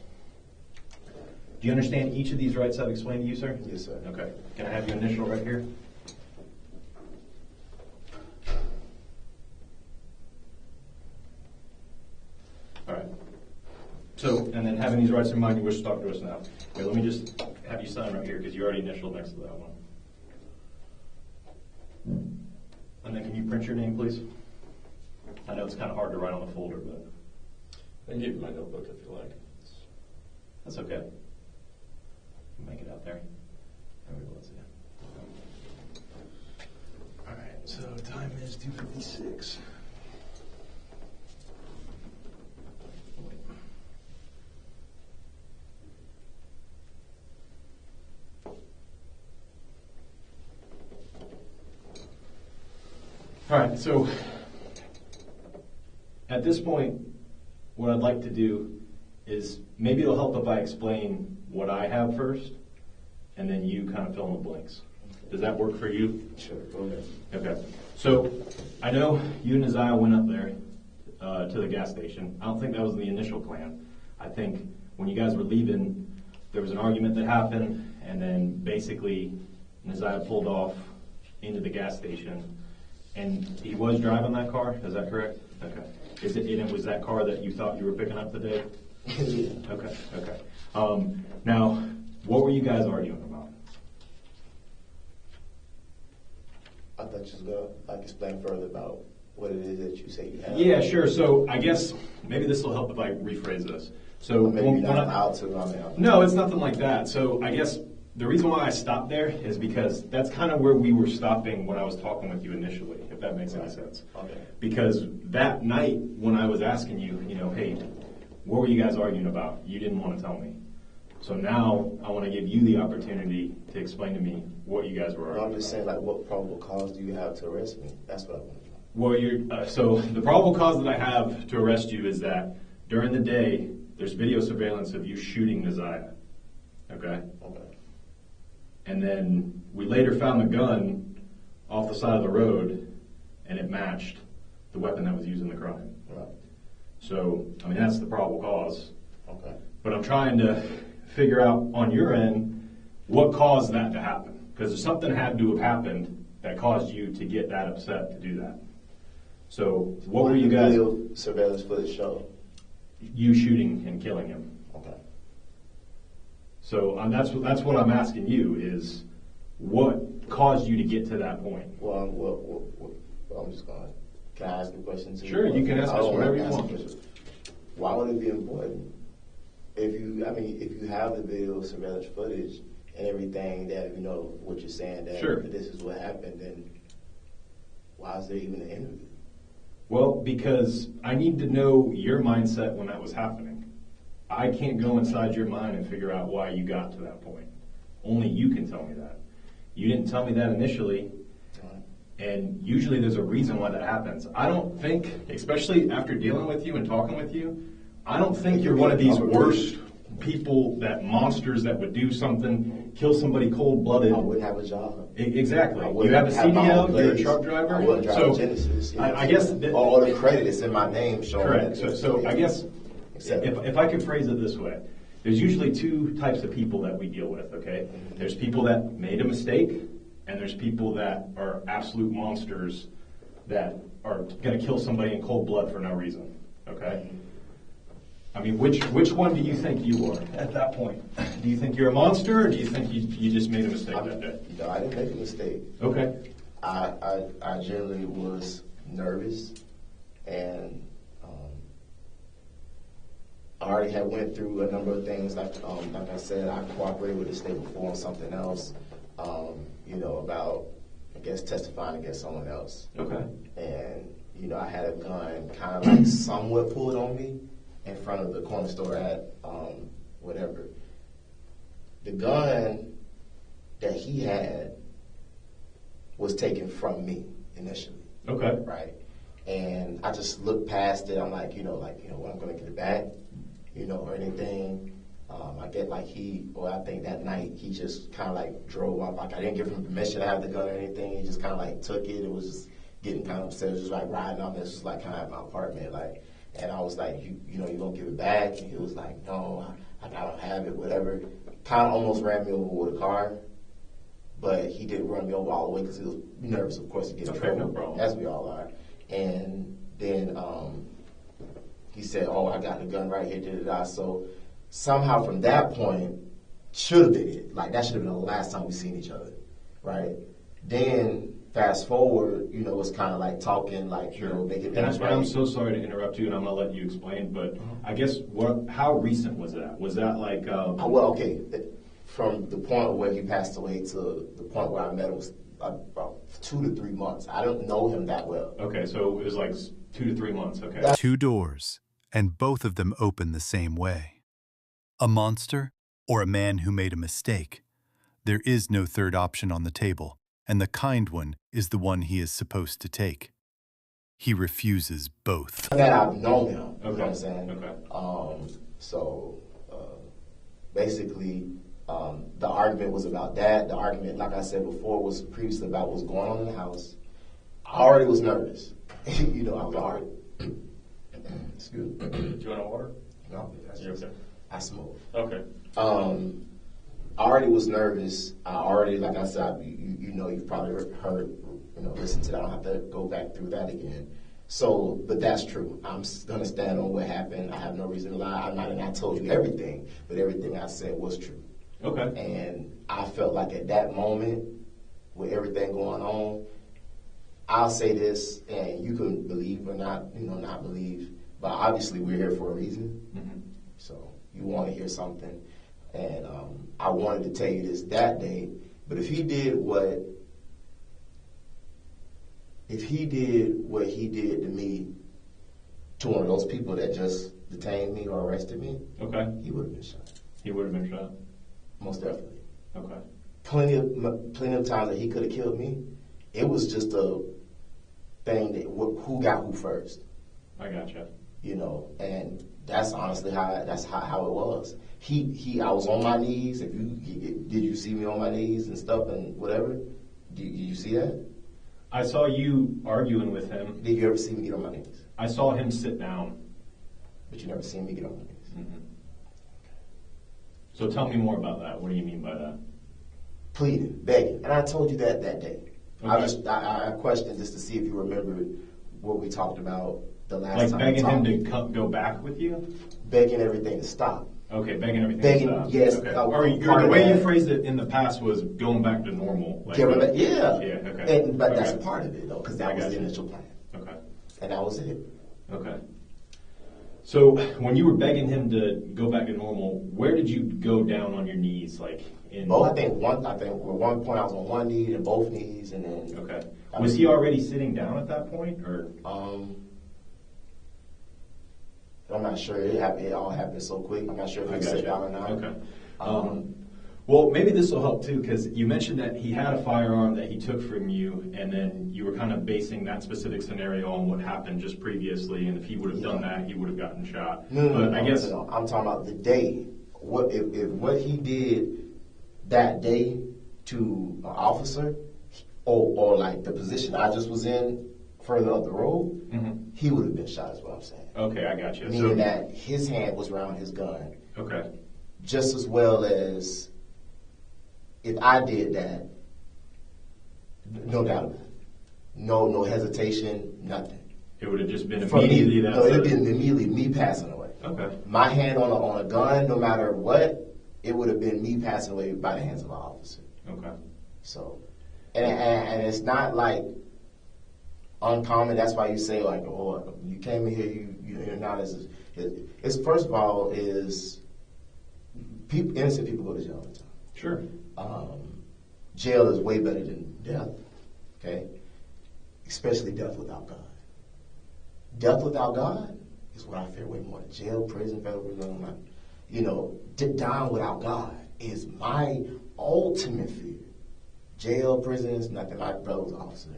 Do you understand each of these rights I've explained to you, sir? Yes, sir. Okay. Can I have your initial right here? All right. So, and then having these rights in mind, you wish to talk to us now. Okay, let me just have you sign right here because you already initialed next to that one. And then can you print your name, please? I know it's kind of hard to write on the folder, but... I can give you my notebook if you like. That's okay. Make it out there. There we go, let's see. All right, so time is 2:56. All right, so at this point, what I'd like to do is maybe it'll help if I explain what I have first, and then you kind of fill in the blanks. Does that work for you? Sure, go ahead. Okay. So I know you and Nosiah went up there to the gas station. I don't think that was the initial plan. I think when you guys were leaving, there was an argument that happened, and then basically Nosiah pulled off into the gas station. And he was driving that car, is that correct? Okay. And it was that car that you thought you were picking up today? Yeah. Okay. Now, what were you guys arguing about? I thought you was going to explain further about what it is that you say you have. Yeah, sure. So I guess maybe this will help if I rephrase this. So maybe not out to run out. No, it's nothing like that. So I guess the reason why I stopped there is because that's kind of where we were stopping when I was talking with you initially, if that makes any sense. Okay. Because that night when I was asking you, hey, what were you guys arguing about? You didn't want to tell me. So now I want to give you the opportunity to explain to me what you guys were arguing I'm just saying, what probable cause do you have to arrest me? That's what I want to know. Well, so the probable cause that I have to arrest you is that during the day, there's video surveillance of you shooting Nosiah. Okay? Okay. And then we later found the gun off the side of the road, and it matched the weapon that was used in the crime. Right. So, that's the probable cause. Okay. But I'm trying to figure out on your end what caused that to happen. Because something had to have happened that caused you to get that upset to do that. So, what were you guys... Video surveillance footage show? You shooting and killing him. Okay. So that's what I'm asking you is what caused you to get to that point? Well, I'm just going to... Can I ask a question too? Sure, you can ask us whatever you want. Why would it be important? If you have the video surveillance footage and everything that, what you're saying, that sure. This is what happened, then why is there even an interview? Well, because I need to know your mindset when that was happening. I can't go inside your mind and figure out why you got to that point. Only you can tell me that. You didn't tell me that initially, and usually there's a reason why that happens. I don't think, especially after dealing with you and talking with you, I don't think you're one of these worst people, monsters that would do something, kill somebody cold-blooded. I wouldn't have a job. Exactly. You have a CDL, you're a truck driver. I wouldn't drive Genesis. I guess... all the credit is in my name. Correct. So I guess, if I could phrase it this way, there's usually two types of people that we deal with, okay? There's people that made a mistake, and there's people that are absolute monsters that are going to kill somebody in cold blood for no reason, okay? I mean, which one do you think you are at that point? Do you think you're a monster, or do you think you just made a mistake that day? No, I didn't make a mistake. Okay. I generally was nervous, and I already had went through a number of things. Like I said, I cooperated with the state before on something else, about, I guess, testifying against someone else. Okay. And, I had a gun kind of like somewhat pulled on me in front of the corner store at whatever. The gun that he had was taken from me initially. Okay. Right. And I just looked past it. I'm like, well, I'm going to get it back, or anything. I think that night he just kind of like drove off. Like I didn't give him permission to have the gun or anything. He just kind of like took it. It was just getting kind of upset. It was just like riding on this, just like kind of at my apartment. Like, and I was like, you going to give it back? And he was like, no, I don't have it, whatever. Kind of almost ran me over with a car. But he didn't run me over all the way because he was nervous, of course, to get in trouble, no problem. as we all are. And then he said, I got the gun right here, da-da-da. So somehow from that point, should have been it. Like, that should have been the last time we seen each other, right? Then, fast forward, it's kind of like talking, like, making things right. I'm so sorry to interrupt you, and I'm going to let you explain, but I guess, how recent was that? Was that like... okay. From the point where he passed away to the point where I met him was about 2 to 3 months. I don't know him that well. Okay, so it was like 2 to 3 months, okay. 2 doors, and both of them open the same way. A monster or a man who made a mistake. There is no third option on the table, and the kind one is the one he is supposed to take. He refuses both. That I've known him, okay. You know what I'm saying? Okay. Basically, the argument was about that. The argument, like I said before, was previously about what was going on in the house. I already was nervous. I was already... Excuse me. Do you want water? No, that's You're just... okay. I smoke. Okay. I already was nervous. I already, like I said, you've probably heard, listen to that. I don't have to go back through that again. So, but that's true. I'm going to stand on what happened. I have no reason to lie. I told you everything, but everything I said was true. Okay. And I felt like at that moment, with everything going on, I'll say this, and you can believe or not, not believe, but obviously we're here for a reason. Mm-hmm. So you want to hear something, and I wanted to tell you this that day, but if he did what he did to me, to one of those people that just detained me or arrested me, okay, he would have been shot. He would have been shot? Most definitely. Okay. Plenty of times that he could have killed me. It was just a thing that who got who first. I gotcha. And that's honestly how it was. I was on my knees. Did you see me on my knees and stuff and whatever? Did you see that? I saw you arguing with him. Did you ever see me get on my knees? I saw him sit down. But you never seen me get on my knees. Mm-hmm. So tell me more about that. What do you mean by that? Pleading, begging. And I told you that day. Okay. I questioned just to see if you remembered what we talked about the last time. Like begging him to go back with you? Begging everything to stop. Okay, begging everything to stop. Yes. Okay. The way you phrased it in the past was going back to normal. Like, yeah. Yeah, okay. But that's part of it, though, because that was the initial plan. Okay. And that was it. Okay. So when you were begging him to go back to normal, where did you go down on your knees? Like in... Well, I think at one point I was on one knee and both knees, and then... Okay. Was he already sitting down at that point, or...? I'm not sure. It all happened so quick. I'm not sure if he sat down or not. Okay. Well, maybe this will help too, because you mentioned that he had a firearm that he took from you, and then you were kind of basing that specific scenario on what happened just previously, and if he would have done that, he would have gotten shot. No. I'm talking about the day. If what he did that day to an officer, or like the position I just was in further up the road, he would have been shot, is what I'm saying. Okay, I got you. Meaning that his hand was around his gun. Okay. just as well as if I did that, no doubt about it. No hesitation, nothing. It would have just been For me, immediately that. no, it would have been immediately me passing away. Okay. My hand on a gun, no matter what, it would have been me passing away by the hands of an officer. Okay. So, and it's not like uncommon. That's why you say like, oh, you came in here, you're not as. It's first of all is people, innocent people go to jail all the time. Sure. Jail is way better than death. Okay, especially death without God. Death without God is what I fear way more than jail, prison, federal prison. Dying without God is my ultimate fear. Jail, prisons, nothing. My brother was an officer,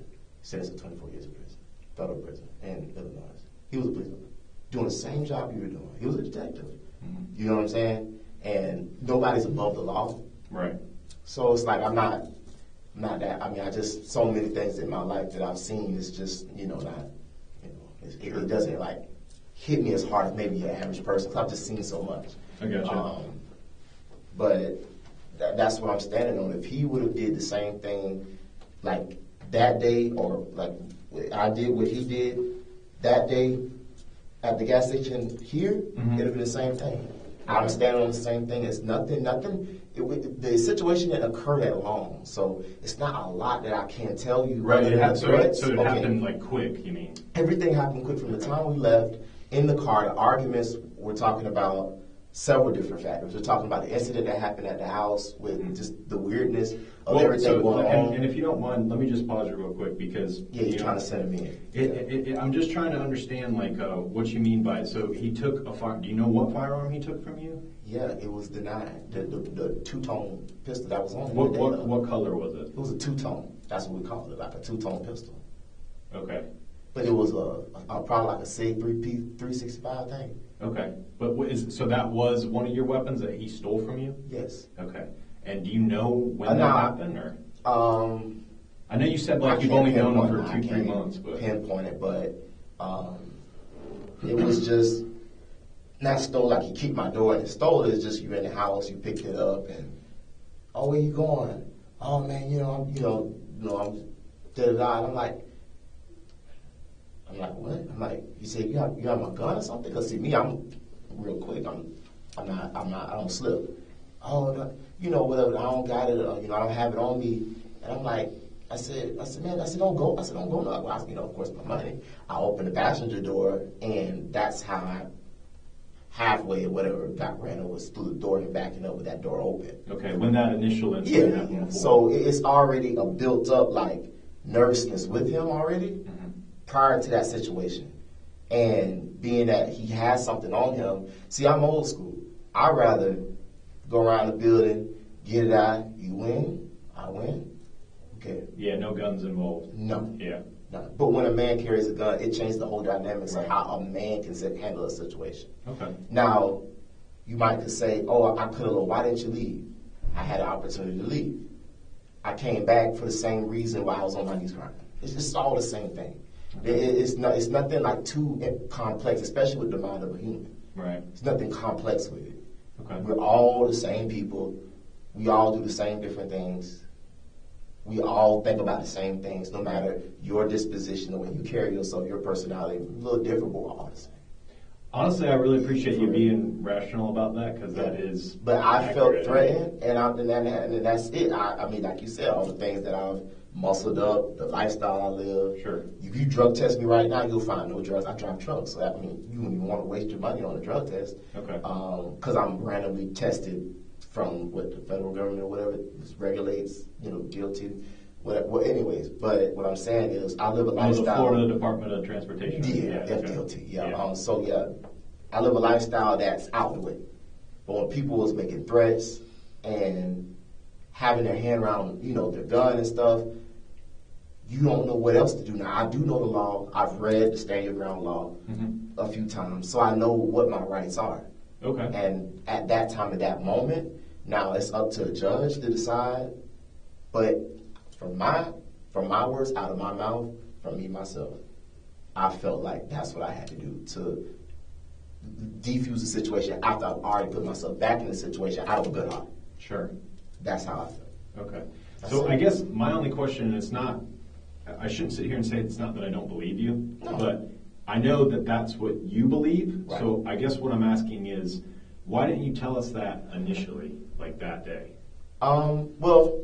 sentenced to 24 years in prison, federal prison in Illinois. He was a policeman, doing the same job you were doing. He was a detective. Mm-hmm. You know what I'm saying? And nobody's above the law. Right. So it's like I'm not that. I mean, I just so many things in my life that I've seen is just it doesn't like hit me as hard as maybe your average person. 'Cause I've just seen so much. I got you. But that's what I'm standing on. If he would have did the same thing like that day, or like I did what he did that day at the gas station here, Mm-hmm. it'd have been the same thing. I'm standing on the same thing. It's nothing. The situation didn't occur that long, so it's not a lot that I can tell you. Right. It happened, so it Okay. happened like quick. You mean? Everything happened quick from the time we left in the car. The arguments, we're talking about several different factors. We're talking about the incident that happened at the house with just the weirdness of everything going on. And if you don't mind, let me just pause you real quick because You're trying to send him in. I'm just trying to understand like what you mean by it. So he took a fire. Do you know what firearm he took from you? Yeah, it was the 9, the two-tone pistol that was on him. What color was it? It was a two-tone. That's what we call it, like a two-tone pistol. Okay. But it was probably like a SIG 365 thing. Okay. But so that was one of your weapons that he stole from you? Yes. Okay. And do you know when that happened, or? I know you said like you've only known him for 2-3 months, but pinpoint it. But it was just not stole like he kicked my door and stole it. It's just you're in the house, you picked it up, and where you going? Oh man, I'm da da da. And I'm like, what? I'm like, you say you have my gun or something? Cause see me, I'm real quick. I don't slip. Oh, no, whatever. I don't got it. I don't have it on me. And I'm like, I said, man, don't go. I said, don't go. No. Of course, my money. I opened the passenger door, and that's how I halfway or whatever got ran over through the door and backing up with that door open. Okay, when that initial incident happened. So it's already a built up like nervousness with him already prior to that situation. And being that he has something on him, see, I'm old school. I'd rather go around the building, get it out, you win, I win. Okay. Yeah, no guns involved. No. Yeah. No. But when a man carries a gun, it changes the whole dynamics of how a man can handle a situation. Okay. Now, you might say, oh, I could have, why didn't you leave? I had an opportunity to leave. I came back for the same reason why I was on my knees crying. It's just all the same thing. Okay. It's nothing like too complex, especially with the mind of a human. Right. There's nothing complex with it. Okay. We're all the same people. We all do the same different things. We all think about the same things, no matter your disposition, the way you carry yourself, your personality, a little different, but we're all the same. Honestly, I really appreciate you being rational about that, because that is. But I felt threatened, and that's it. I mean, like you said, all the things that I've muscled up, the lifestyle I live. Sure. If you drug test me right now, you'll find no drugs. I drive trucks, so that means you wouldn't even want to waste your money on a drug test. Okay. Because I'm randomly tested from what the federal government or whatever regulates, guilty. Well, anyways, but what I'm saying is, I live a lifestyle. The Florida Department of Transportation. Yeah, FDOT. Yeah. I live a lifestyle that's out the way. But when people was making threats and having their hand around, their gun and stuff, you don't know what else to do. Now, I do know the law. I've read the Stand Your Ground law a few times, so I know what my rights are. Okay. And at that time, at that moment, now it's up to the judge to decide. But from my words out of my mouth, from me myself, I felt like that's what I had to do to defuse the situation after I've already put myself back in the situation out of a good heart. Sure. That's how I feel. Okay. So I guess my only question, and it's not, I shouldn't sit here and say it's not that I don't believe you, No. but I know that that's what you believe. Right. So I guess what I'm asking is, why didn't you tell us that initially, like that day? Well,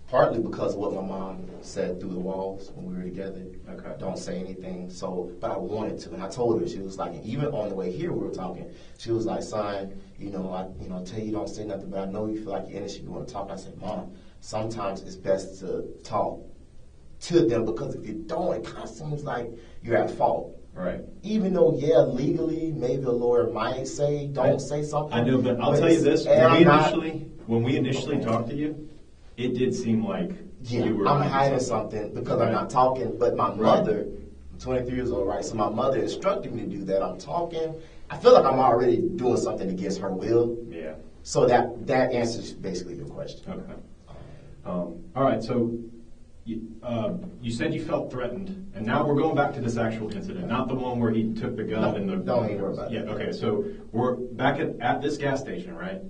partly because of what my mom said through the walls when we were together. Okay. Don't say anything. So, but I wanted to, and I told her. She was like, even on the way here, we were talking. She was like, "Son, I tell you don't say nothing, but I know you feel like you're innocent. You want to talk." I said, "Mom, sometimes it's best to talk to them because if you don't, it kind of seems like you're at fault." Right. Even though, yeah, legally, maybe a lawyer might say, don't say something. I know, but I'll tell you this: when we initially talked to you, it did seem like you were. I'm hiding something because I'm not talking. But my mother, I'm 23 years old, right? So my mother instructed me to do that. I'm talking. I feel like I'm already doing something against her will. Yeah. So that answers basically your question. Okay. All right. So you said you felt threatened, and now we're going back to this actual incident, not the one where he took the gun and the. Don't even worry about it. Yeah. Okay. So we're back at this gas station, right?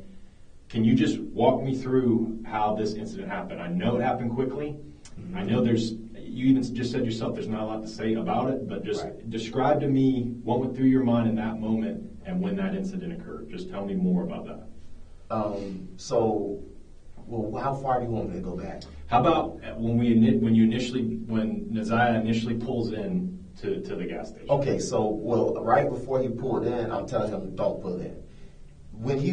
Can you just walk me through how this incident happened? I know it happened quickly. Mm-hmm. I know you even just said yourself there's not a lot to say about it, but just describe to me what went through your mind in that moment and when that incident occurred. Just tell me more about that. Well, how far do you want me to go back? How about when Nosiah initially pulls in to the gas station? Okay, so right before he pulled in, I'm telling him don't pull in. When he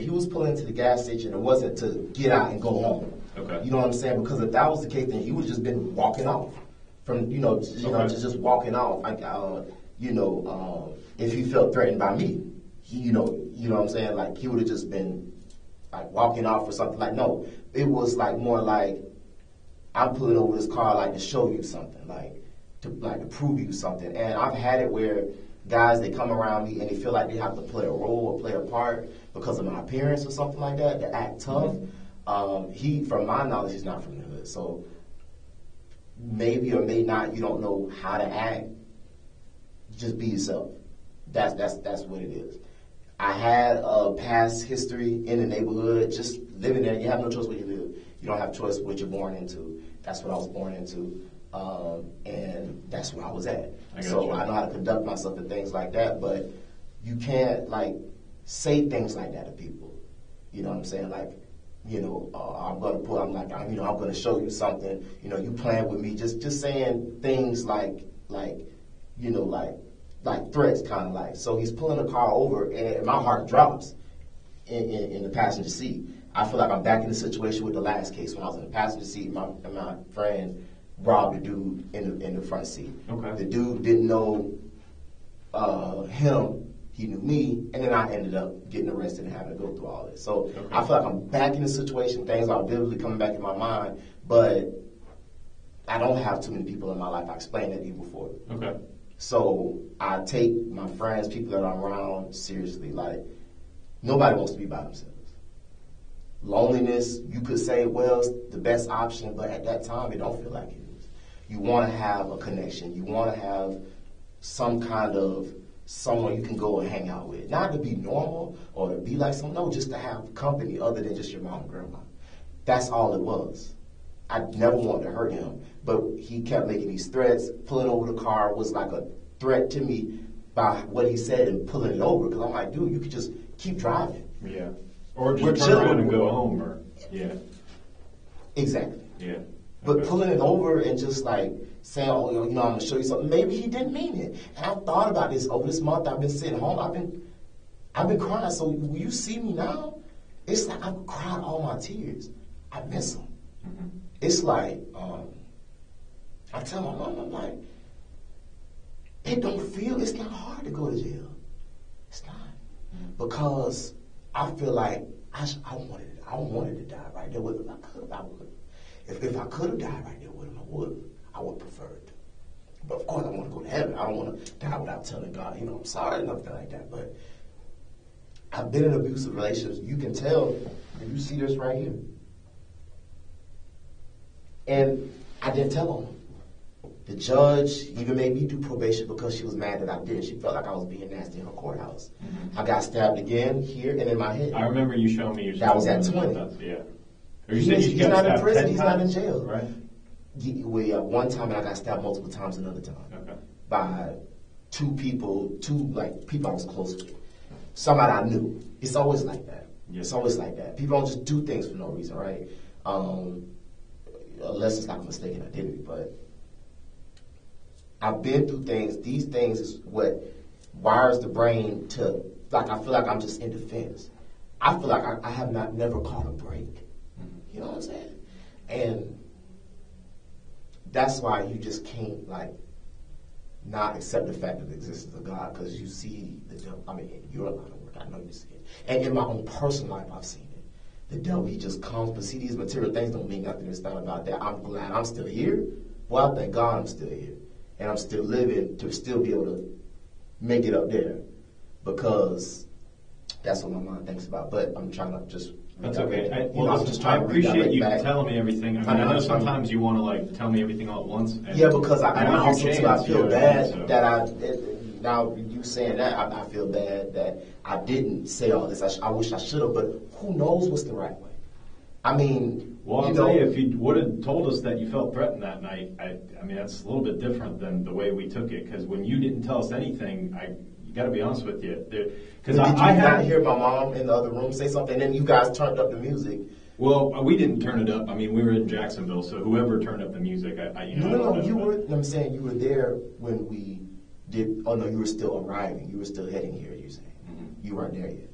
was pulling into the gas station, it wasn't to get out and go home. Okay. You know what I'm saying? Because if that was the case, then he would just been walking off from just walking off. If he felt threatened by me, you know what I'm saying? Like he would have just been like walking off or something. Like no, it was like more like I'm pulling over this car like to show you something, like to prove you something. And I've had it where guys, they come around me and they feel like they have to play a role or play a part because of my appearance or something like that, to act tough. From my knowledge, he's not from the hood. So maybe or may not, you don't know how to act. Just be yourself. That's what it is. I had a past history in the neighborhood, just living there. You have no choice where you live. You don't have choice what you're born into. That's what I was born into. And that's where I was at. I know how to conduct myself and things like that, but you can't say things like that to people. You know what I'm saying? I'm gonna show you something. You playing with me. Just saying things like threats, kind of like. So he's pulling the car over, and my heart drops in the passenger seat. I feel like I'm back in the situation with the last case when I was in the passenger seat. My friend robbed the dude in the front seat. Okay. The dude didn't know him. He knew me, and then I ended up getting arrested and having to go through all this. So I feel like I'm back in the situation. Things are vividly coming back in my mind, but I don't have too many people in my life. I explained that to you before. Okay. So I take my friends, people that I'm around, seriously. Like, nobody wants to be by themselves. Loneliness, you could say, well, it's the best option, but at that time, it don't feel like it is. You want to have a connection. You want to have some kind of someone you can go and hang out with. Not to be normal or to be like someone, no, just to have company other than just your mom and grandma. That's all it was. I never wanted to hurt him, but he kept making these threats. Pulling over the car was like a threat to me by what he said and pulling it over, because I'm like, dude, you could just keep driving. Yeah. Or just turn around and go home. Or yeah. Exactly. Yeah. But pulling it over and just saying, oh, I'm going to show you something. Maybe he didn't mean it. And I've thought about this over this month. I've been sitting home. I've been crying. So when you see me now, it's like I've cried all my tears. I miss him. Mm-hmm. It's like, I tell my mom, I'm like, it's not hard to go to jail. It's not. Mm-hmm. Because I feel like I wanted to die right there with him. I could have, I would. If I could have died right there with him, I would prefer it. But of course, I want to go to heaven. I don't want to die without telling God, I'm sorry and nothing like that. But I've been in abusive relationships. You can tell, and you see this right here. And I didn't tell him. The judge even made me do probation because she was mad that I did. She felt like I was being nasty in her courthouse. I got stabbed again here and in my head. I remember you showing me your. That was at 20. Yeah. Or you said you He's got not in stabbed prison. 10 He's not in times? jail. Right. Well, one time, and I got stabbed multiple times another time. Okay. By two people I was close with. Somebody I knew. It's always like that. Yeah. It's always like that. People don't just do things for no reason, right? Unless it's like a mistaken identity. But I've been through things. These things is what wires the brain to, like, I feel like I'm just in defense. I feel like I have never caught a break. You know what I'm saying? And that's why you just can't, like, not accept the fact of the existence of God, because you see the devil. I mean, in your line of work, I know you see it. And in my own personal life, I've seen it. The devil, he just comes, but see, these material things don't mean nothing. It's not about that. I'm glad I'm still here. Well, I thank God I'm still here. And I'm still living to still be able to make it up there, because that's what my mind thinks about. But I'm trying to just... That's okay. I appreciate you telling me everything. I know sometimes you want to, like, tell me everything all at once. And yeah, because I feel bad so. Now you saying that, I feel bad that I didn't say all this. I wish I should have, but who knows what's the right way? I mean... Well, I'll tell you, if you would have told us that you felt threatened that night, I mean, that's a little bit different than the way we took it, because when you didn't tell us anything, you got to be honest with you. Because I had to hear my mom in the other room say something, and then you guys turned up the music. Well, we didn't turn it up. I mean, we were in Jacksonville, so whoever turned up the music, No, you were. I'm saying you were there when we did. Oh no, you were still arriving. You were still heading here. You're saying you weren't there yet.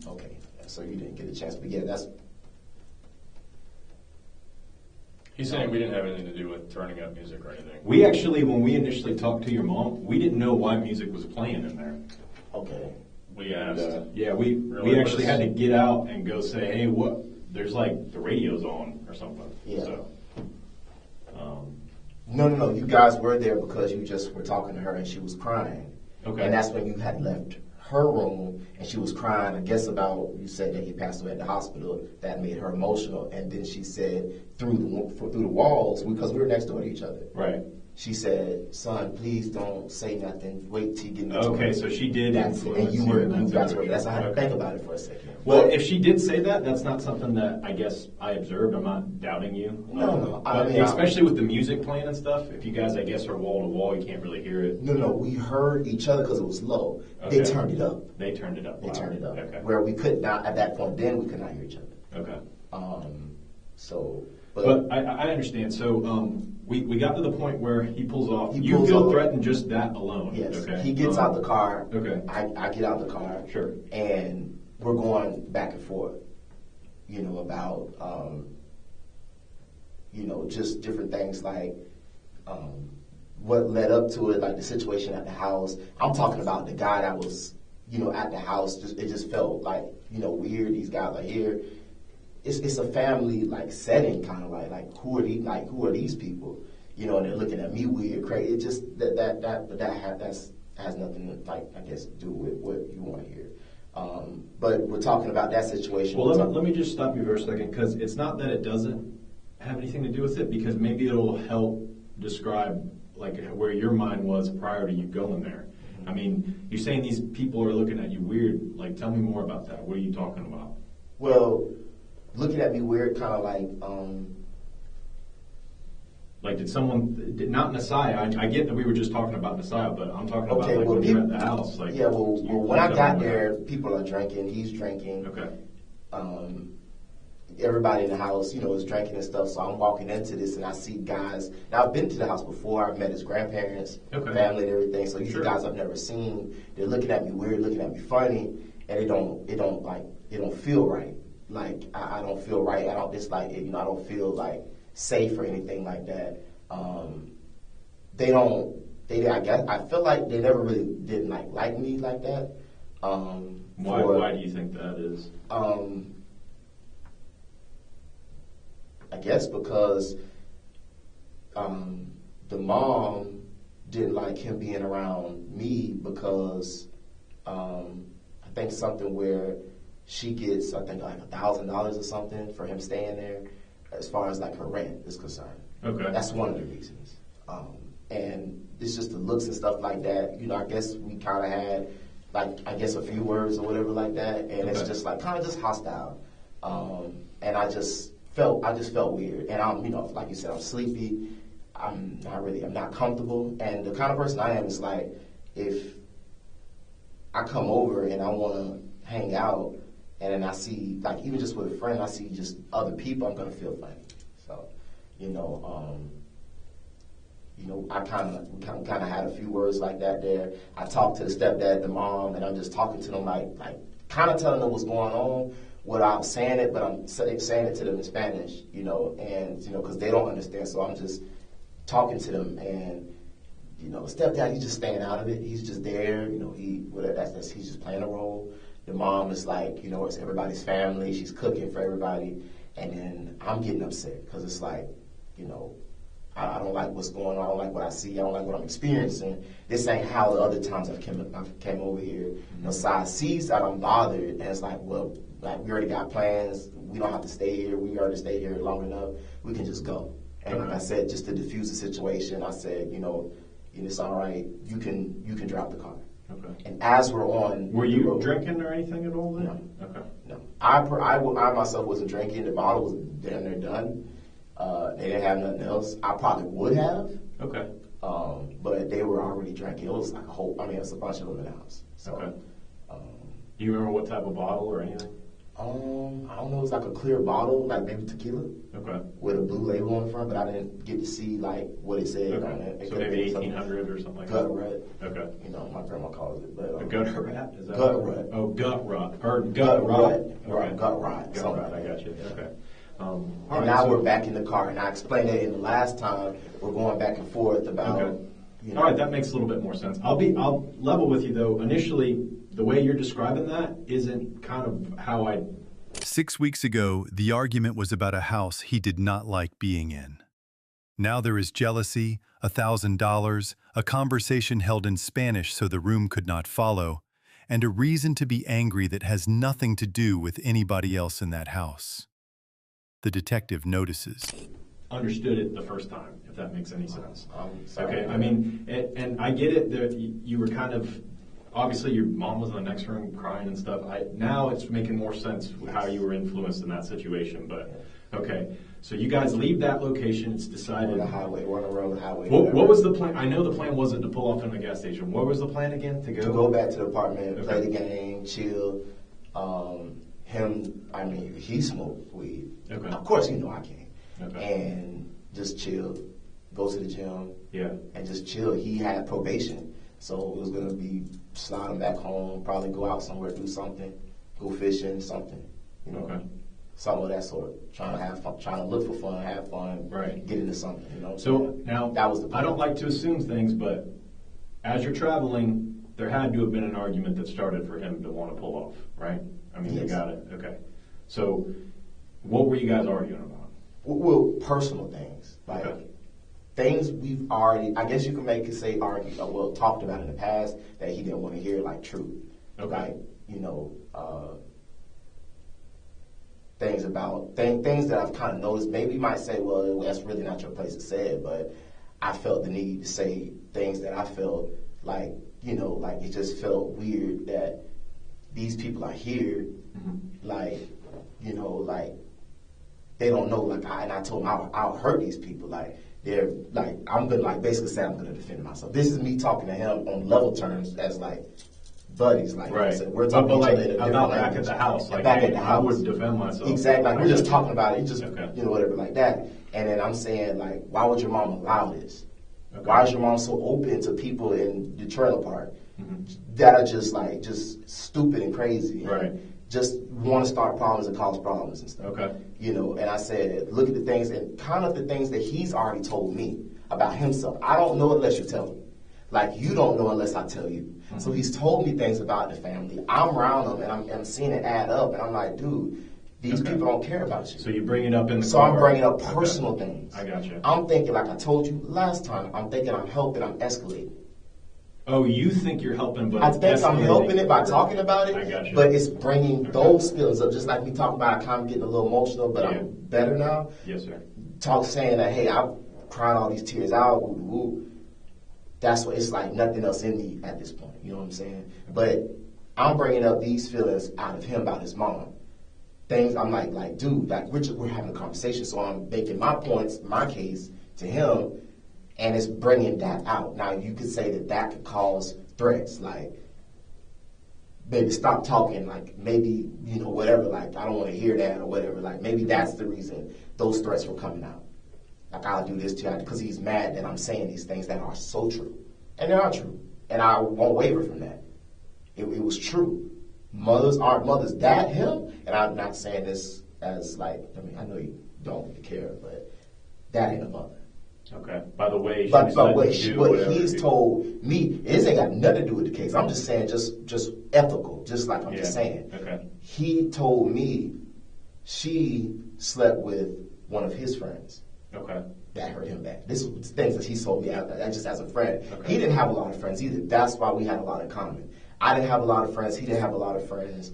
Okay, so you didn't get a chance. But yeah, that's. He's saying we didn't have anything to do with turning up music or anything. We actually, when we initially talked to your mom, we didn't know why music was playing in there. Okay. We asked. Yeah, we actually had to get out and go say, hey, what? There's like the radio's on or something. Yeah. So, No. You guys were there because you just were talking to her and she was crying. Okay. And that's when you had left her room and she was crying, I guess, about, you said that he passed away at the hospital. That made her emotional. And then she said through the walls, because we were next door to each other. Right. She said, son, please don't say nothing. Wait till you get into Okay, so she did influence you guys were. That's how I had to think about it for a second. Well, if she did say that, that's not something that I guess I observed. I'm not doubting you. No. Especially with the music playing and stuff. If you guys, I guess, are wall to wall, you can't really hear it. No. We heard each other because it was low. Okay. They turned it up. They turned it up. They turned it up. Okay. Where we could not, at that point, then we could not hear each other. Okay. But I understand. So we got to the point where he pulls off. You pulls feel off. threatened just that alone. Yes. Okay. He gets out the car. Okay. I get out the car. Sure. And we're going back and forth, about, just different things like what led up to it, like the situation at the house. I'm talking about the guy that was, at the house. It just felt like, weird. These guys are here. It's a family like setting, kind of like who are these people, and they're looking at me weird, crazy. It just that has nothing to, like, I guess, do with what you want to hear. But we're talking about that situation. Well, let me just stop you for a second, because it's not that it doesn't have anything to do with it, because maybe it'll help describe like where your mind was prior to you going there. I mean, you're saying these people are looking at you weird. Like, tell me more about that. What are you talking about? Well, looking at me weird, kind of like did someone, not Nosiah, I get that we were just talking about Nosiah, but I'm talking about like when you're at the house. Like, yeah, when I got there, people are drinking, he's drinking. Okay. Everybody in the house, is drinking and stuff, so I'm walking into this and I see guys. Now, I've been to the house before, I've met his grandparents, family and everything, so these are guys I've never seen. They're looking at me weird, looking at me funny, and it don't feel right. Like, I don't feel right. I don't feel like safe or anything like that. I feel like they never really didn't like me like that. Why do you think that is? I guess because the mom didn't like him being around me because I think something where she gets, I think, like $1,000 or something for him staying there, as far as like her rent is concerned. Okay. That's one of the reasons. and it's just the looks and stuff like that. You know, I guess we kind of had, like, I guess a few words or whatever like that, and it's just like kind of just hostile. And I just felt weird. And I'm, you know, like you said, I'm sleepy. I'm not comfortable. And the kind of person I am is like, if I come over and I want to hang out, and then I see, like, even just with a friend, I see just other people, I'm gonna feel funny. So, you know, I kind of had a few words like that there. I talked to the stepdad, the mom, and I'm just talking to them like kind of telling them what's going on without saying it, but I'm saying it to them in Spanish, you know, and, you know, because they don't understand. So I'm just talking to them, and, you know, stepdad, he's just staying out of it. He's just there, you know, he's just playing a role. The mom is like, you know, it's everybody's family. She's cooking for everybody. And then I'm getting upset because it's like, you know, I don't like what's going on. I don't like what I see. I don't like what I'm experiencing. This ain't how the other times I've came over here. Nosiah sees that I'm bothered, and it's like, well, like, we already got plans. We don't have to stay here. We already stayed here long enough. We can just go. And like I said, just to diffuse the situation, I said, you know, it's all right. You can drive the car. Okay. And as we're on, were you drinking or anything at all then? No. Okay. No. I myself wasn't drinking. The bottle was damn near done. They didn't have nothing else. I probably would have. Okay. But they were already drinking. It was like it was a bunch of them in the house. So, okay. Do you remember what type of bottle or anything? I don't know. It was like a clear bottle, like maybe tequila. Okay. With a blue label on the front, but I didn't get to see like what it said on it. It so maybe 1800 or something like gut that. Gut rut. Okay. You know, my grandma calls it. But, a gut rat? Is that gut rut. Oh, gut rot. Or gut rot. Okay. Gut rot. Gut rot. I got you. Okay. And now we're back in the car, and I explained it in the last time. We're going back and forth about. Okay. You know, all right, that makes a little bit more sense. I'll level with you though. Initially, the way you're describing that isn't kind of how I. 6 weeks ago, the argument was about a house he did not like being in. Now there is jealousy, $1,000, a conversation held in Spanish so the room could not follow, and a reason to be angry that has nothing to do with anybody else in that house. The detective notices. Understood it the first time, if that makes any sense. Okay, I mean, and I get it that you were kind of, obviously your mom was in the next room crying and stuff. Now it's making more sense how you were influenced in that situation, but okay. So you guys leave that location, it's decided. On the highway, we're on the road highway. What was the plan? I know the plan wasn't to pull off in the gas station. What was the plan again? To go back to the apartment, play the game, chill. He smoked weed. Okay. Of course, you know I can't. Okay. And just chill, go to the gym. Yeah. And just chill. He had probation, so it was gonna be sliding back home, probably go out somewhere, do something, go fishing, something. You know. Okay. Something of that sort. Trying to have fun, trying to look for fun, have fun, right? Get into something. You know. So now that was the plan. I don't like to assume things, but as you're traveling, there had to have been an argument that started for him to want to pull off, right? I mean, yes. You got it. Okay. So, what were you guys arguing about? Well, personal things. Like, things we've already, I guess you can talked about in the past that he didn't want to hear, like, truth. Okay. Like, you know, things that I've kind of noticed. Maybe you might say, well, that's really not your place to say it, but I felt the need to say things that I felt like, you know, like it just felt weird that these people are here, like, you know, like, they don't know, like, I told him I'll hurt these people, like, they're, like, I'm gonna, like, basically say I'm gonna defend myself. This is me talking to him on level terms as, like, buddies, like, right. I said, we're talking to each other in a different language. Back at the house, like, back at the house. I would defend myself. Exactly, like, we're just talking about it, you know, whatever, like that. And then I'm saying, like, why would your mom allow this? Okay. Why is your mom so open to people in the trailer park that are just stupid and crazy? Right. And just want to start problems and cause problems and stuff. Okay. You know, and I said, look at the things and kind of the things that he's already told me about himself. I don't know unless you tell me. Like, you don't know unless I tell you. So he's told me things about the family. I'm around them, and I'm seeing it add up, and I'm like, dude, these people don't care about you. So you bring it up in the So I'm bringing up personal things. I got you. I'm thinking, like I told you last time, I'm thinking I'm helping, I'm escalating. Oh, you think you're helping, but I think I'm helping it by talking about it, I got you. But it's bringing those feelings up. Just like we talked about, I kind of getting a little emotional, but I'm better now. Yes, sir. Saying that, hey, I'm crying all these tears out, that's what it's like. Nothing else in me at this point. You know what I'm saying? But I'm bringing up these feelings out of him about his mom. Things I'm like, dude, like we're having a conversation, so I'm making my points, my case to him, and it's bringing that out. Now you could say that could cause threats, like maybe stop talking, like maybe whatever, like I don't want to hear that or whatever. Like maybe that's the reason those threats were coming out. Like I'll do this to you because he's mad that I'm saying these things that are so true, and they are true, and I won't waver from that. It was true. Mothers aren't mothers. That him, and I'm not saying this as like, I mean, I know you don't really care, but that ain't a mother. Okay. By the way, but what he's told me, it ain't got nothing to do with the case. I'm just saying, just ethical, just like I'm just saying. Okay. He told me she slept with one of his friends. Okay. That hurt him bad. This was things that he told me just as a friend. Okay. He didn't have a lot of friends either. That's why we had a lot in common. I didn't have a lot of friends. He didn't have a lot of friends.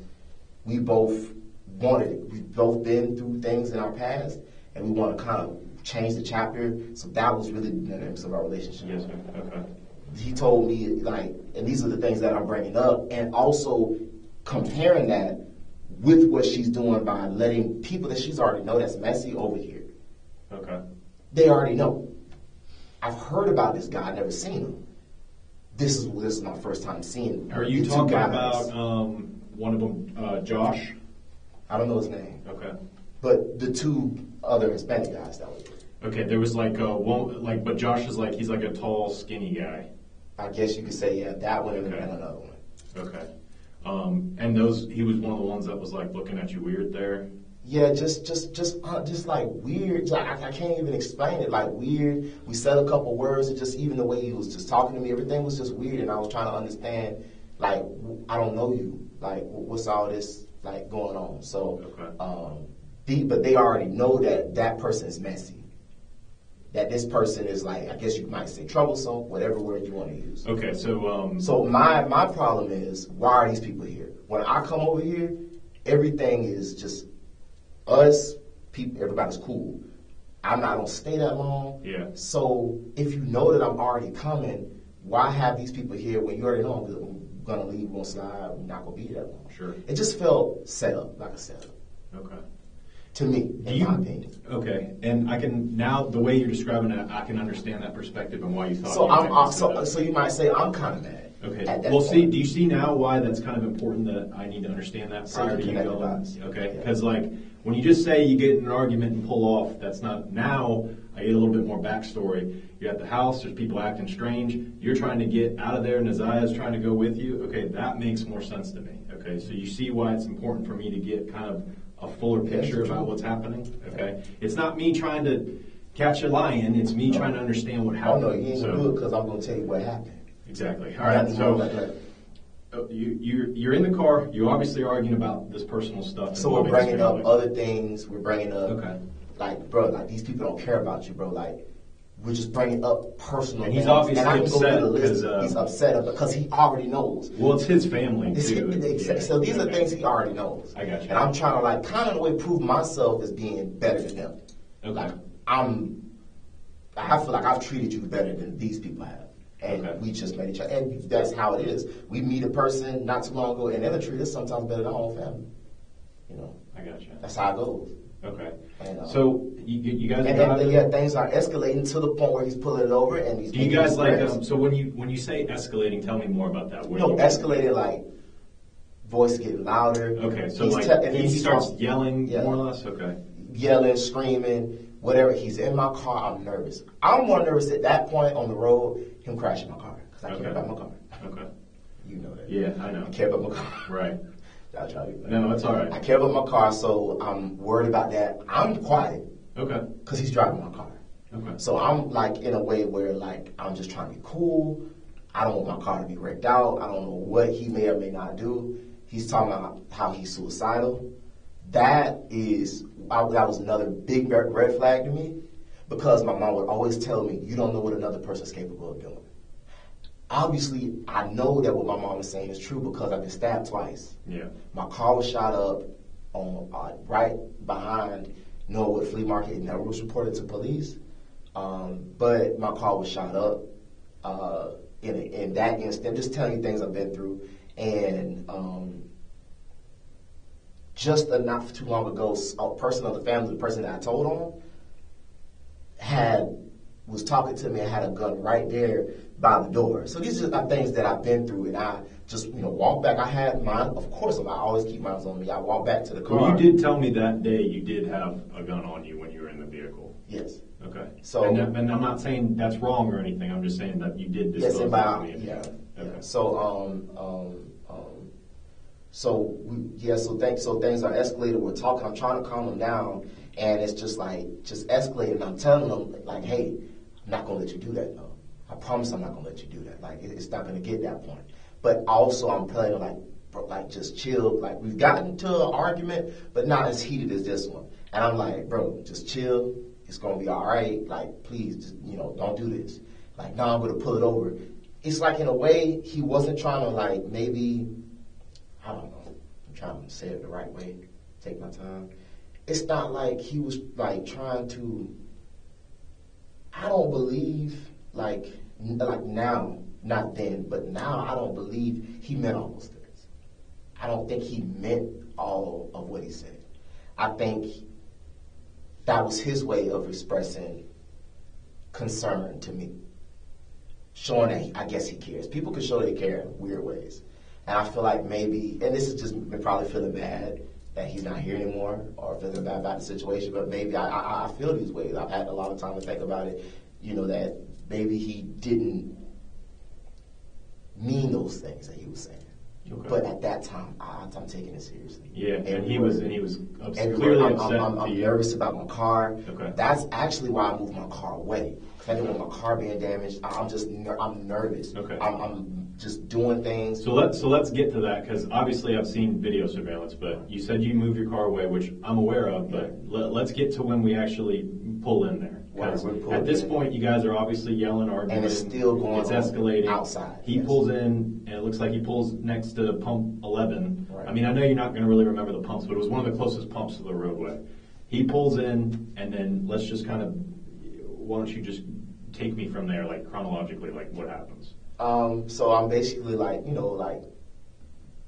We both wanted it. We've both been through things in our past, and we want to kind of change the chapter. So that was really the dynamics of our relationship. Yes, sir. Okay. He told me, like, and these are the things that I'm bringing up, and also comparing that with what she's doing by letting people that she's already know that's messy over here. Okay. They already know. I've heard about this guy. I've never seen him. This is my first time seeing him. Are you talking about one of them, Josh? I don't know his name. Okay. But the two other Hispanic guys that was. Okay, there was like one, but Josh is like, he's like a tall, skinny guy. I guess you could say, yeah, that one Okay. and another one. Okay. And he was one of the ones that was like looking at you weird there. Yeah, just like weird. Like, I can't even explain it. Like weird. We said a couple words, and just even the way he was just talking to me, everything was just weird. And I was trying to understand, like, I don't know you. Like, what's all this like going on? So, Okay. But they already know that person is messy. That this person is like, I guess you might say troublesome, whatever word you want to use. Okay, so So my problem is, why are these people here? When I come over here, everything is just us, people, everybody's cool. I'm not gonna stay that long. Yeah. So if you know that I'm already coming, why have these people here when you already know I'm gonna leave, we're gonna slide, we're not gonna be that long? Sure. It just felt set up, like a setup. Okay. To me, in my opinion. Okay, and I can now the way you're describing it, I can understand that perspective and why you thought. So you might say I'm kind of mad. Okay. At that Well, point. see, do you see now why that's kind of important that I need to understand that So prior you to you connect the going? dots. Okay, Yeah. because like when you just say you get in an argument and pull off, that's not. Now I get a little bit more backstory. You're at the house. There's people acting strange. You're trying to get out of there. Nosiah is trying to go with you. Okay, that makes more sense to me. Okay, so you see why it's important for me to get kind of a fuller picture about what's happening. Okay, it's not me trying to catch a lion. It's me trying to understand what Oh happened. no, you ain't gonna do it because I'm gonna tell you what happened. Exactly. All right. So you're in the car. You obviously are arguing about this personal stuff. So we're bringing up other things. We're bringing up, like, bro, like these people don't care about you, bro. Like, we're just bringing up personal And he's things. obviously and I can upset go through the list. because, He's upset because he already knows. Well, it's his family too. So these are things he already knows. I got you. And I'm trying to, like, kind of in a way prove myself as being better than him. Okay. Like, I feel like I've treated you better than these people have. And we just met each other. And that's how it is. We meet a person not too long ago, and they'll treat us sometimes better than our own family. You know? I got you. That's how it goes. Okay. And, so you guys. And things are escalating to the point where he's pulling it over, and he's. Do you guys like? So when you say escalating, tell me more about that. Escalated like voice getting louder. Okay, so he starts yelling more or less. Okay. Yelling, screaming, whatever. He's in my car. I'm nervous. I'm more nervous at that point on the road, him crashing my car because I care about my car. Okay. You know that. Yeah, I know. I care about my car. Right. No, it's all right. I care about my car, so I'm worried about that. I'm quiet. Okay. Because he's driving my car. Okay. So I'm like in a way where like I'm just trying to be cool. I don't want my car to be wrecked out. I don't know what he may or may not do. He's talking about how he's suicidal. That was another big red flag to me because my mom would always tell me, you don't know what another person's capable of doing. Obviously, I know that what my mom was saying is true because I've been stabbed twice. Yeah. My car was shot up on right behind Norwood Flea Market, and that was reported to police. But my car was shot up, in that instant, just telling you things I've been through. And just not too long ago, a person of the family, the person that I told on, was talking to me and had a gun right there by the door. So these are things that I've been through, and I just walk back. I had mine, of course. I always keep mine on me. I walk back to the car. Well, you did tell me that day you did have a gun on you when you were in the vehicle. Yes. Okay. So, and I'm not saying that's wrong or anything. I'm just saying that you did disclose yes, that to me. yeah. Okay. So things are escalated. We're talking. I'm trying to calm them down, and it's just escalated. And I'm telling them like, hey, I'm not gonna let you do that. No, I promise I'm not gonna let you do that. Like it's not gonna get that point. But also I'm telling them like just chill. Like we've gotten into an argument, but not as heated as this one. And I'm like, bro, just chill. It's gonna be all right. Like please, just, don't do this. Like no, I'm gonna pull it over. It's like in a way he wasn't trying to like maybe. I don't know. I'm trying to say it the right way. Take my time. It's not like he was like trying to. I don't believe like now, not then, but now I don't believe he meant all those things. I don't think he meant all of what he said. I think that was his way of expressing concern to me, showing that I guess he cares. People can show they care in weird ways. And I feel like maybe, and this is just me probably feeling bad that he's not here anymore or feeling bad about the situation, but maybe I feel these ways. I've had a lot of time to think about it, that maybe he didn't mean those things that he was saying. Okay. But at that time, I'm taking it seriously. Yeah, and he was clearly upset. I'm nervous about my car. Okay. That's actually why I moved my car away. I didn't want my car being damaged. I'm nervous. Okay. I'm just doing things. So let's get to that, because obviously I've seen video surveillance, but you said you moved your car away, which I'm aware of, but let's get to when we actually pull in there. At this point, you guys are obviously yelling, arguing. And it's still going on. It's escalating. Outside. He pulls in, and it looks like he pulls next to pump 11. Right. I mean, I know you're not going to really remember the pumps, but it was one of the closest pumps to the roadway. He pulls in, and then let's just why don't you just take me from there, like chronologically, like what happens? So I'm basically like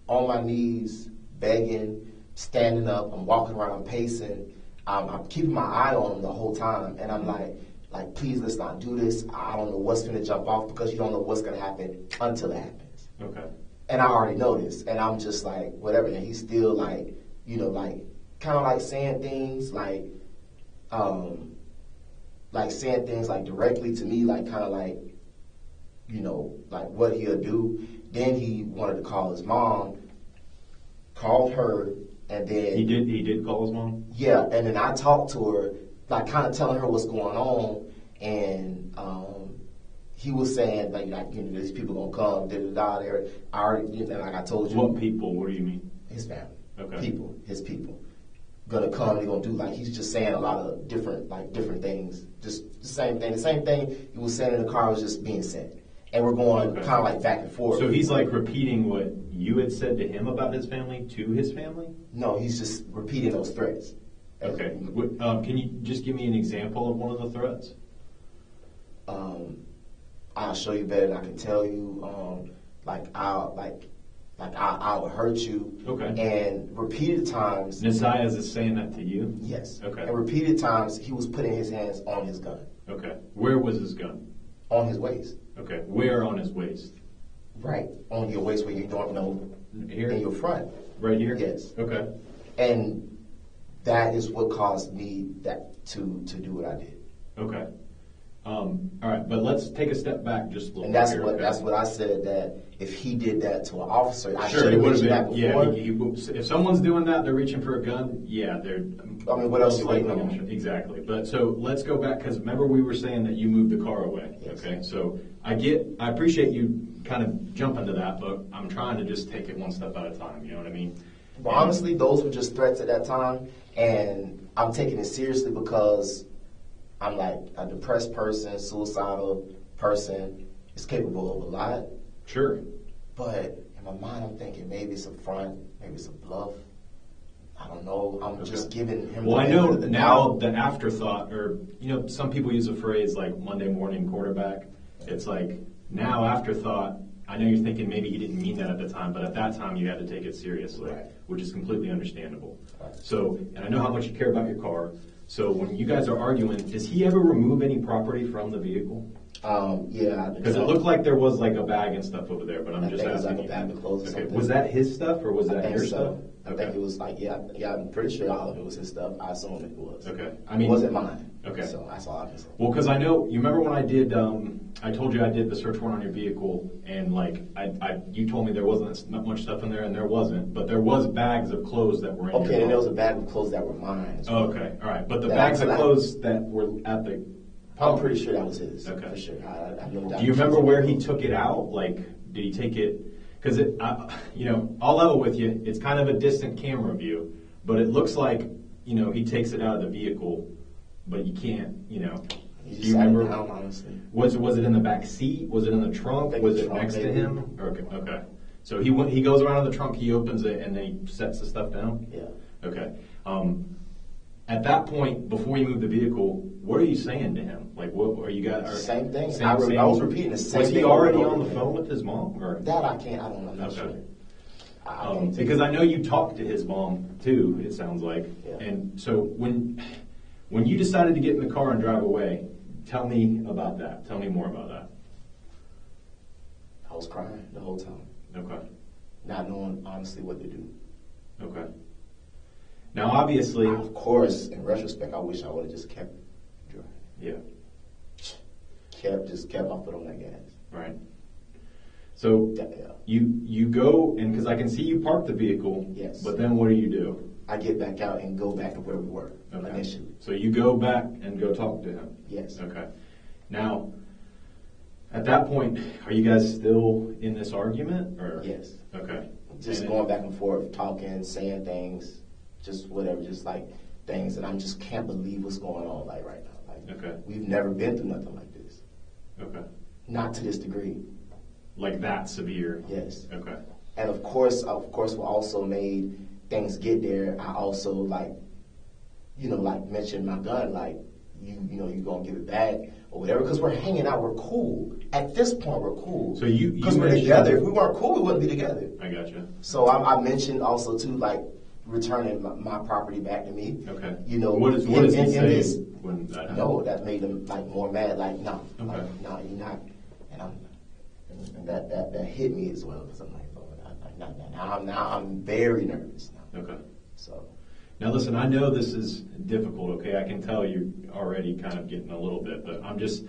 on my knees, begging, standing up. I'm walking around, pacing. I'm keeping my eye on him the whole time, and I'm like, please, let's not do this. I don't know what's going to jump off, because you don't know what's going to happen until it happens. Okay. And I already know this, and I'm just like, whatever. And he's still like, kind of like saying things saying things like directly to me, like kind of like, like what he'll do. Then he wanted to call his mom, called her, and then he did call his mom. Yeah, and then I talked to her, like kind of telling her what's going on, and he was saying like these people gonna come, there. I already, like I told you. What people? What do you mean? His family. Okay. His people. Gonna come, they're gonna do, like, he's just saying a lot of different things. Just the same thing. The same thing he was saying in the car was just being said. And we're going kind of like back and forth. So he's like repeating what you had said to him about his family to his family? No, he's just repeating those threats. Okay. Can you just give me an example of one of the threats? I'll show you better than I can tell you. I will hurt you. Okay. And repeated times. Nosiah is saying that to you? Yes. Okay. And repeated times he was putting his hands on his gun. Okay. Where was his gun? On his waist. Okay. Where on his waist? Right. On your waist where you don't know. Here? In your front. Right here? Yes. Okay. And that is what caused me to do what I did. Okay. All right, but let's take a step back just a little. And that's what I said, that if he did that to an officer, I sure, should have mentioned that before. Yeah, if someone's doing that, they're reaching for a gun. Yeah, they're. I mean, what else are you waiting on? Exactly. But so let's go back, because remember we were saying that you moved the car away. Yes. Okay. So I appreciate you kind of jumping to that, but I'm trying to just take it one step at a time. You know what I mean? Well, honestly, those were just threats at that time, and I'm taking it seriously because I'm like a depressed person, suicidal person, is capable of a lot. Sure. But in my mind, I'm thinking maybe it's a front, maybe it's a bluff. I don't know. I'm just giving him. Well, I know now the afterthought, or some people use a phrase like Monday morning quarterback. It's like now afterthought, I know you're thinking maybe he didn't mean that at the time, but at that time you had to take it seriously, Right. which is completely understandable. Right. So, and I know how much you care about your car. So when you guys are arguing, does he ever remove any property from the vehicle? Yeah. Because it looked like there was like a bag and stuff over there, but I'm I just think it was asking like a bag of clothes or Okay. something. Was that his stuff or was I that think your so. stuff? I think it was like, yeah, I'm pretty sure all of it was his stuff. I assume it was. Okay. It wasn't mine. Okay. So that's all I can say. Well, because I know, you remember when I did, I told you I did the search warrant on your vehicle, and like, you told me there wasn't not much stuff in there, and there wasn't, but there was bags of clothes that were in Okay, your and there was car. a bag of clothes that were mine. as well. Oh, okay, all right, but the That bags I of clothes that were at the I'm pretty sure that was his. Okay. For sure. I have no doubt. Do you remember where he took it out? Like, did he take it? Because I'll level with you. It's kind of a distant camera view, but it looks like, he takes it out of the vehicle, but you can't, Do you remember? Down, honestly. Was it in the back seat? Was it in the trunk? think Was the it trunk, next to maybe. him? Okay. So he goes around in the trunk. He opens it and then he sets the stuff down. Yeah. Okay. At that point, before you move the vehicle, what are you saying to him? Like, what are you guys? Same thing. I was repeating the same Was thing. he already over on the again. phone with his mom? Or? That I can't. I'm not Okay. sure. I can't tell Because you. I know you talked to his mom too. It sounds like. Yeah. And so when you decided to get in the car and drive away, tell me about that. Tell me more about that. I was crying the whole time, Okay. not knowing honestly what to do. Okay. Now, obviously, Of course, in retrospect, I wish I would have just kept driving. yeah, Kept my foot on that gas. right. So Yeah. you go, and because I can see you park the vehicle, Yes. but then what do? I get back out and go back to where we were Okay. initially. So you go back and go talk to him. Yes. Okay. Now, at that point, are you guys still in this argument, or? Yes. Okay. Just And going back and forth, talking, saying things, just whatever, just like things that I just can't believe what's going on like right now. Like Okay. we've never been through nothing like this. Okay. Not to this degree. Like that severe. Yes. Okay. And of course, what also made things get there. I also like mentioned my gun, like you gonna give it back or whatever, because we're hanging out, we're cool. At this point, we're cool. So you because we're mentioned- together. If we weren't cool, we wouldn't be together. I gotcha. So I mentioned also too, like returning my property back to me. Okay. What does he say when that happens? No, that made him like more mad. Like no, Okay. no, you're not. And that hit me as well because I'm like, oh, now I'm very nervous now. Okay. So Now listen, I know this is difficult, okay? I can tell you're already kind of getting a little bit, but I'm just,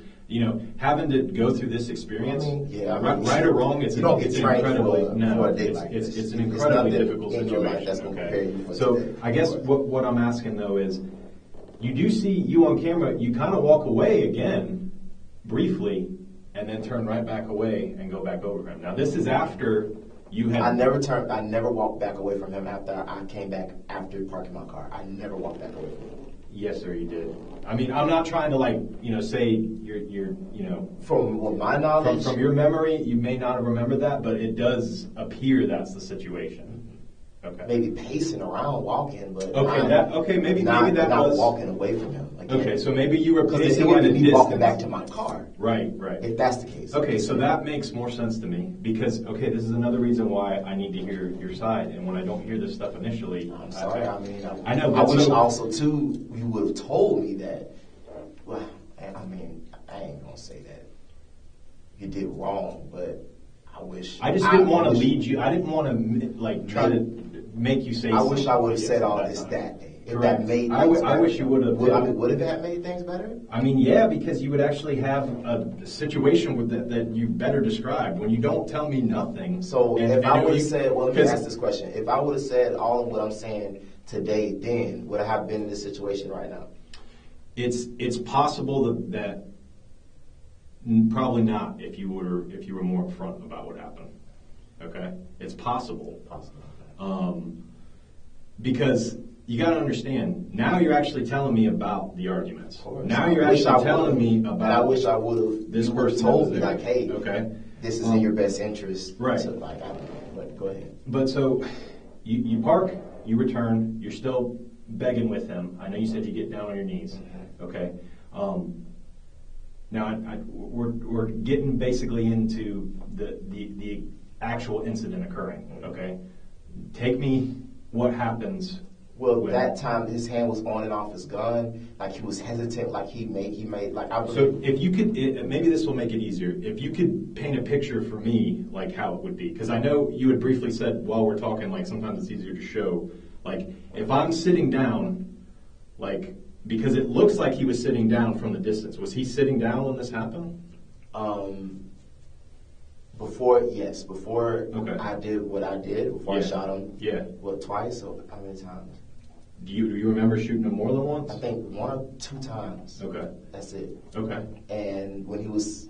having to go through this experience, right or wrong, it's you don't get it's trained incredibly, for a day like it's this. an incredibly nothing difficult in your life situation, that's gonna prepare okay? you for So today. I guess what I'm asking though is, you do see you on camera, you kind of walk away again, briefly, and then turn right back away and go back over him. Now this is after you had... I never walked back away from him after I came back after parking my car. I never walked back away from him. Yes, sir, you did. I mean, I'm not trying to say you're From my knowledge, from your memory, you may not have remembered that, but it does appear that's the situation. Okay. maybe pacing around, walking, but maybe not that was walking away from him. Again. Okay, so maybe you were Because pacing it would at a be me distance. walking back to my car. Right. If that's the case. Okay, so that makes more sense to me because this is another reason why I need to hear your side, and when I don't hear this stuff initially, I'm sorry. I know. I wish also too you would have told me that. Well, I mean, I ain't gonna say that you did wrong, but I wish. I just didn't want to lead you. I didn't want to try to make you say. I wish I would have yes said at all that this time. that day. If Correct. that made I things better. wish you would have. Would that made things better? I mean, yeah, because you would actually have a situation with that you better described when you don't tell me nothing. So if I would have said, well, let me 'cause- ask this question. If I would have said all of what I'm saying today, then would I have been in this situation right now? It's possible that probably not if you were more upfront about what happened. Okay, it's possible. Because you got to understand, now you're actually telling me about the arguments. Now you're actually telling me about. And I wish I would have. This you would have person told that me was like, there. hey, Okay. this is in your best interest. Right. To, I don't know, but go ahead. But so you park, you return, you're still begging with him. I know you said you get down on your knees. Okay. Now, we're getting basically into the actual incident occurring, okay? Take me what happens. Well, that time his hand was on and off his gun, like he was hesitant, like he made like I believe. So if you could, maybe this will make it easier. If you could paint a picture for me, like how it would be, because I know you had briefly said while we're talking, like sometimes it's easier to show. Like if I'm sitting down, like because it looks like he was sitting down from the distance. Was he sitting down when this happened? Before Okay. I did what I did, before I shot him. Yeah. What, twice or how many times? Do you remember shooting him more than once? I think 1 or 2 times. Okay. That's it. Okay. And when he was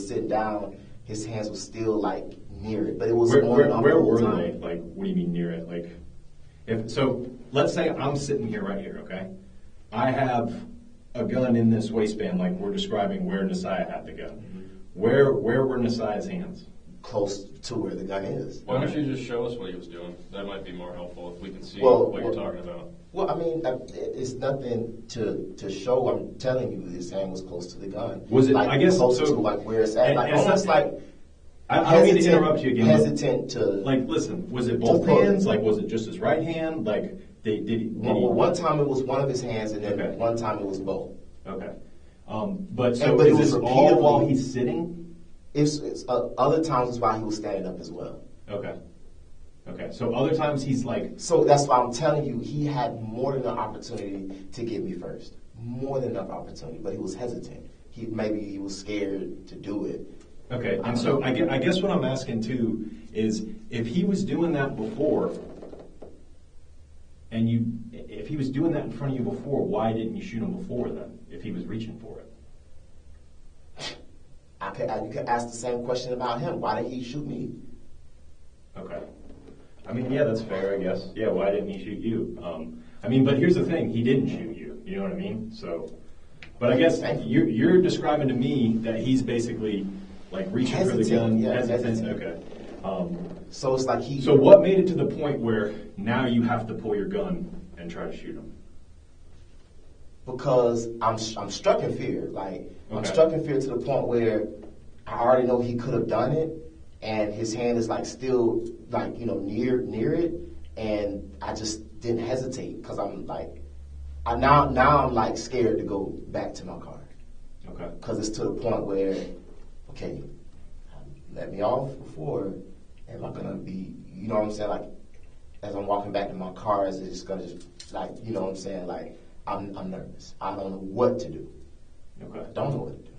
sitting down, his hands were still like near it, but it was Where were were they? Like, what do you mean near it? Like, so let's say I'm sitting here right here, okay? I have a gun in this waistband, like we're describing where Nosiah had the gun. Mm-hmm. Where were Nosiah's hands? Close to where the gun is. Why don't you just show us what he was doing? That might be more helpful if we can see Well, what you're talking about. Well, I mean, it's nothing to show. I'm telling you, his hand was close to the gun. Was it? Like, I guess closer so, to like where it's at, like and almost like. I don't mean to interrupt you again. Hesitant to. Like, listen, was it both hands? Like, was it just his right hand? Like, did he? Well, one time it was one of his hands, and then Okay. one time it was both. Okay. But But it is was this all repeatedly- while he's sitting? It's other times is while he was standing up as well. Okay. Okay. So other times he's like. So that's why I'm telling you, he had more than enough opportunity to get me first. More than enough opportunity, but he was hesitant. Maybe he was scared to do it. Okay. And so I guess what I'm asking too is if he was doing that before, and if he was doing that in front of you before, why didn't you shoot him before then? If he was reaching for it. You could ask the same question about him. Why didn't he shoot me? Okay. I mean, yeah, that's fair, I guess. Yeah, why didn't he shoot you? I mean, but here's the thing. He didn't shoot you. You know what I mean? So, but I guess you're describing to me that he's basically like reaching for the gun. Yeah, hesitant. hesitant. Okay. So it's like So what made it to the point where now you have to pull your gun and try to shoot him? Because I'm struck in fear. Like I'm Okay. struck in fear to the point where I already know he could have done it, and his hand is like still like near it, and I just didn't hesitate because I'm like, now I'm like scared to go back to my car. Okay. Because it's to the point where, okay, let me off before, am I gonna be, you know what I'm saying? Like as I'm walking back to my car, is it just gonna just like, you know what I'm saying? Like I'm nervous. I don't know what to do. Okay. I don't know what to do.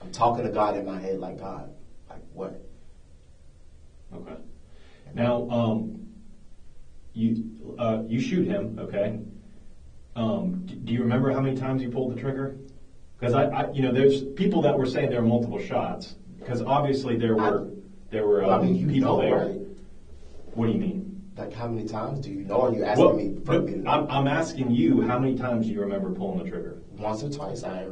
I'm talking to God in my head like, God, like what? Okay. Now, you shoot him, okay? Do you remember how many times you pulled the trigger? Because there's people that were saying there were multiple shots. Because obviously there were people there. Right? What do you mean? Like how many times do you know? Or are you asking me? I'm asking you how many times do you remember pulling the trigger? Once or twice. I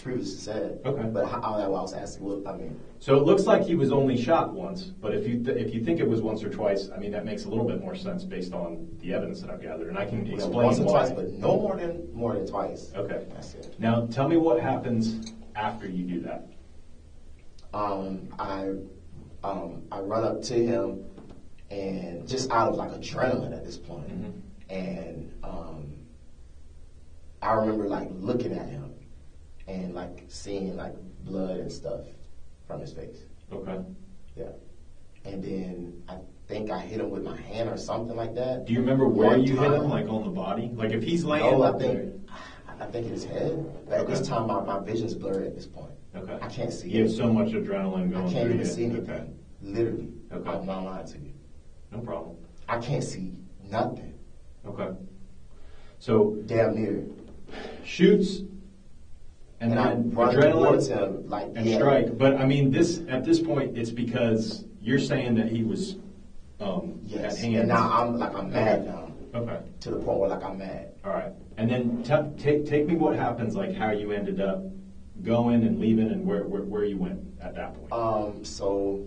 previously said. Okay. But I was asking. What I mean. So it looks like he was only shot once, but if you think it was once or twice, I mean that makes a little bit more sense based on the evidence that I've gathered, and I can explain once or why. twice, but no more than twice. Okay. That's it. Now tell me what happens after you do that. I run up to him, and just out of like adrenaline at this point, and I remember like looking at him and like seeing like blood and stuff from his face. Okay. Yeah. And then I think I hit him with my hand or something like that. Do you remember where you hit him, like on the body? Like if he's laying No, up I think in his head. But at this time, my vision's blurry at this point. Okay. I can't see You have it. so much adrenaline going I through can't even you. see anything. Okay. Literally. Okay. I'm not lying to you. No problem. I can't see nothing. Okay. So Damn near. shoots and I then run towards adrenaline him like and strike. But I mean, at this point, it's because you're saying that he was Yes. at hands. And now I'm mad now. Okay. To the point where like I'm mad. All right. And then take me what happens, like how you ended up going and leaving and where you went at that point. So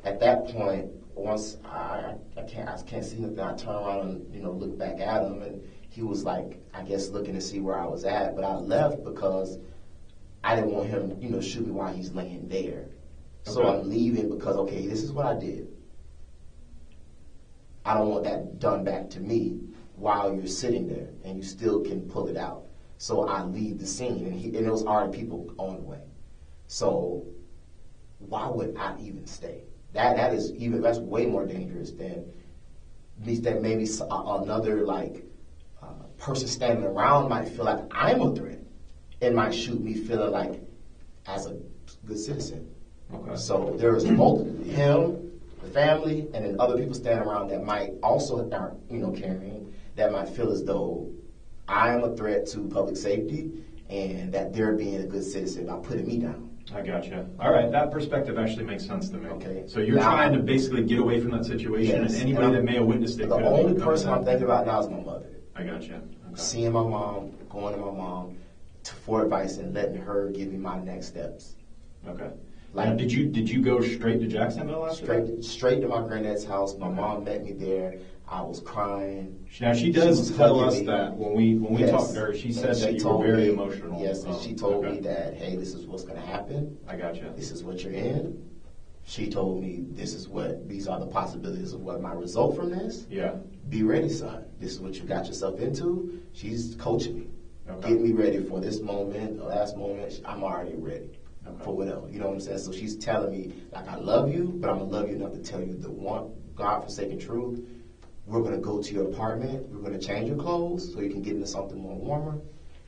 at that point, once I can't see nothing, I turn around and look back at him, and he was like, I guess looking to see where I was at, but I left because I didn't want him, to shoot me while he's laying there. So Okay. I'm leaving because, okay, this is what I did. I don't want that done back to me while you're sitting there and you still can pull it out. So I leave the scene, and there was already people on the way. So why would I even stay? That's way more dangerous than that maybe another person standing around might feel like I'm a threat and might shoot me feeling like as a good citizen. Okay. So there is both him, the family, and then other people standing around that might also aren't carrying, that might feel as though I am a threat to public safety and that they're being a good citizen by putting me down. I gotcha. All right, that perspective actually makes sense to me. Okay. So you're trying to basically get away from that situation, Yes, and anybody that may have witnessed it. The could have only become person I'm that. thinking about now is my mother. I gotcha. Okay. Seeing my mom, going to my mom for advice and letting her give me my next steps. Okay. Like, now, did you go straight to Jacksonville after that? Straight to my granddad's house. My mom met me there. I was crying. Now she does was tell hugging us me. that when we Yes. talked to her, she said And that you told were very me- emotional. Yes, and she told okay. me that, hey, this is what's going to happen. I gotcha. This is what you're in. She told me these are the possibilities of what might result from this. Yeah. Be ready, son. This is what you got yourself into. She's coaching me. Okay. Get me ready for this moment, the last moment. I'm already ready Okay. for whatever. You know what I'm saying? So she's telling me, I love you, but I'm going to love you enough to tell you the one God-forsaken truth. We're going to go to your apartment. We're going to change your clothes so you can get into something more warmer.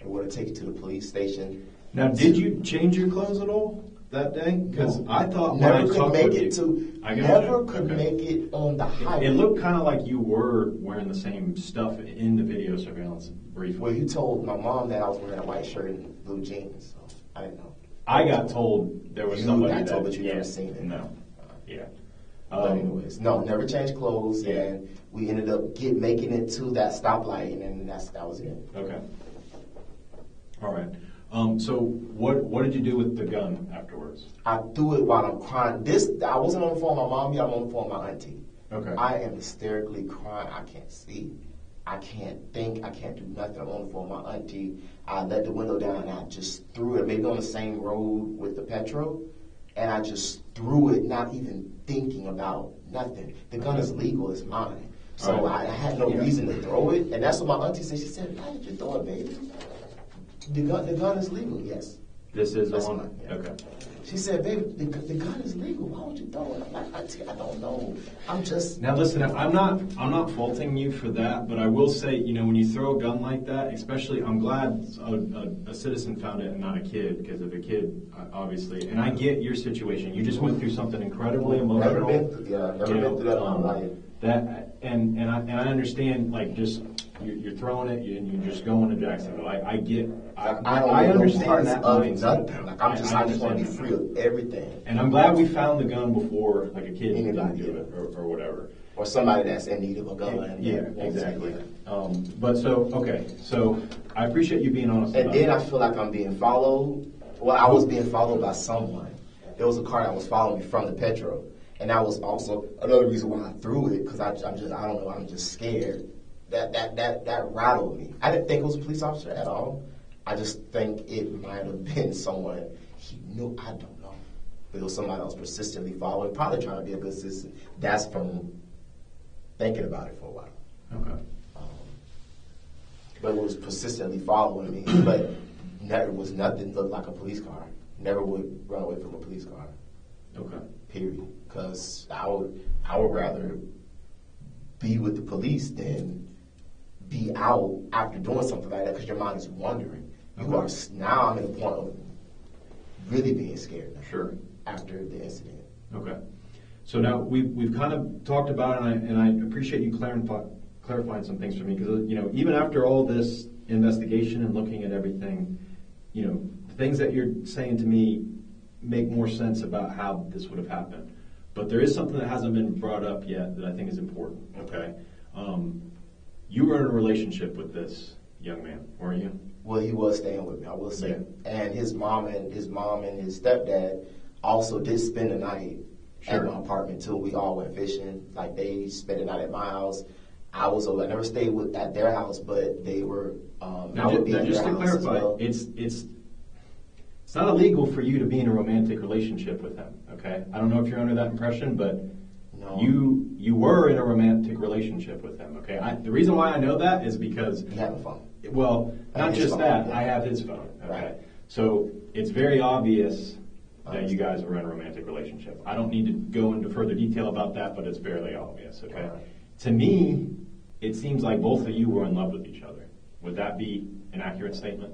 And we're going to take you to the police station. Now, did you change your clothes at all that day? Because I thought when I Never could talked make with it you, to. I got Never you. could Okay. make it on the highway. It looked kind of like you were wearing the same stuff in the video surveillance briefly. Well, you told my mom that I was wearing a white shirt and blue jeans, so I didn't know. I got told there was You somebody got told, that, but you never seen it. No. Yeah. But anyways, no, never changed clothes, Yeah. and we ended up making it to that stoplight, and then that was it. Okay. All right. So what did you do with the gun afterwards? I threw it while I'm crying. I wasn't on the phone with my mom yet. I'm on the phone with my auntie. Okay. I am hysterically crying. I can't see. I can't think. I can't do nothing. I'm on the phone with my auntie. I let the window down and I just threw it, maybe on the same road with the petrol, and I just threw it, not even thinking about nothing. The gun is legal. It's mine. So All right. I had no reason to throw it, and that's what my auntie said. She said, "Why did you throw it, baby? The gun is legal." Yes. This is the That's one? mine, yeah. Okay. She said, "Baby, the gun is legal. Why would you throw it?" I'm like, "Auntie, I don't know. I'm just." Now listen, I'm not faulting you for that, but I will say, when you throw a gun like that, especially, I'm glad a citizen found it and not a kid, because if a kid, obviously, and I get your situation, you just went through something incredibly emotional. Never been through that in my life. That and I understand, like, just you're throwing it and you're just going to Jacksonville. I understand that mindset. nothing. Like I just want to be free of everything. And I'm glad we found the gun before, like, a kid Anybody didn't do it or whatever. Or somebody that's in need of a gun. Yeah, exactly. So I appreciate you being honest And about then that. I feel like I'm being followed. Well, I was being followed by someone. There was a car that was following me from the Petro. And that was also another reason why I threw it, because I don't know, I'm just scared. That rattled me. I didn't think it was a police officer at all. I just think it might have been someone he knew. I don't know. But it was somebody else persistently following, probably trying to be a good citizen. That's from thinking about it for a while. Okay. But it was persistently following me. But never was nothing looked like a police car. Never would run away from a police car. Okay. Period. Because I would rather be with the police than be out after doing something like that, because your mind is wandering. You are now. I'm at a point of really being scared now. Sure. After the incident. Okay. So now we've kind of talked about it, and I appreciate you clarifying some things for me, because even after all this investigation and looking at everything, the things that you're saying to me make more sense about how this would have happened. But there is something that hasn't been brought up yet that I think is important. Okay. You were in a relationship with this young man, weren't you? Well, he was staying with me, I will say. Yeah. And his mom and his stepdad also did spend the night at my apartment too. We all went fishing. Like, they spent the night at my house. I never stayed at their house, but they were. I would be at just their to house as clarify, well. it's It's not illegal for you to be in a romantic relationship with him, okay? I don't know if you're under that impression, but No. you were in a romantic relationship with him, okay? The reason why I know that is because, You have a phone. well, I not have his just phone, that, yeah. I have his phone, okay? Right. So it's very obvious that you guys were in a romantic relationship. I don't need to go into further detail about that, but it's fairly obvious, okay? Right. To me, it seems like both of you were in love with each other. Would that be an accurate statement?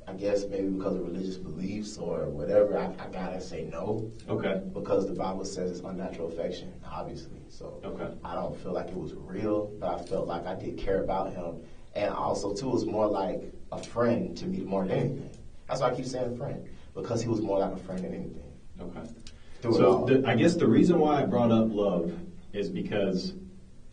I guess maybe because of religious beliefs or whatever, I gotta say no. Okay. Because the Bible says it's unnatural affection, obviously. So Okay. I don't feel like it was real, but I felt like I did care about him. And also, too, it was more like a friend to me more than anything. That's why I keep saying friend, because he was more like a friend than anything. Okay. Through it So all. I guess the reason why I brought up love is because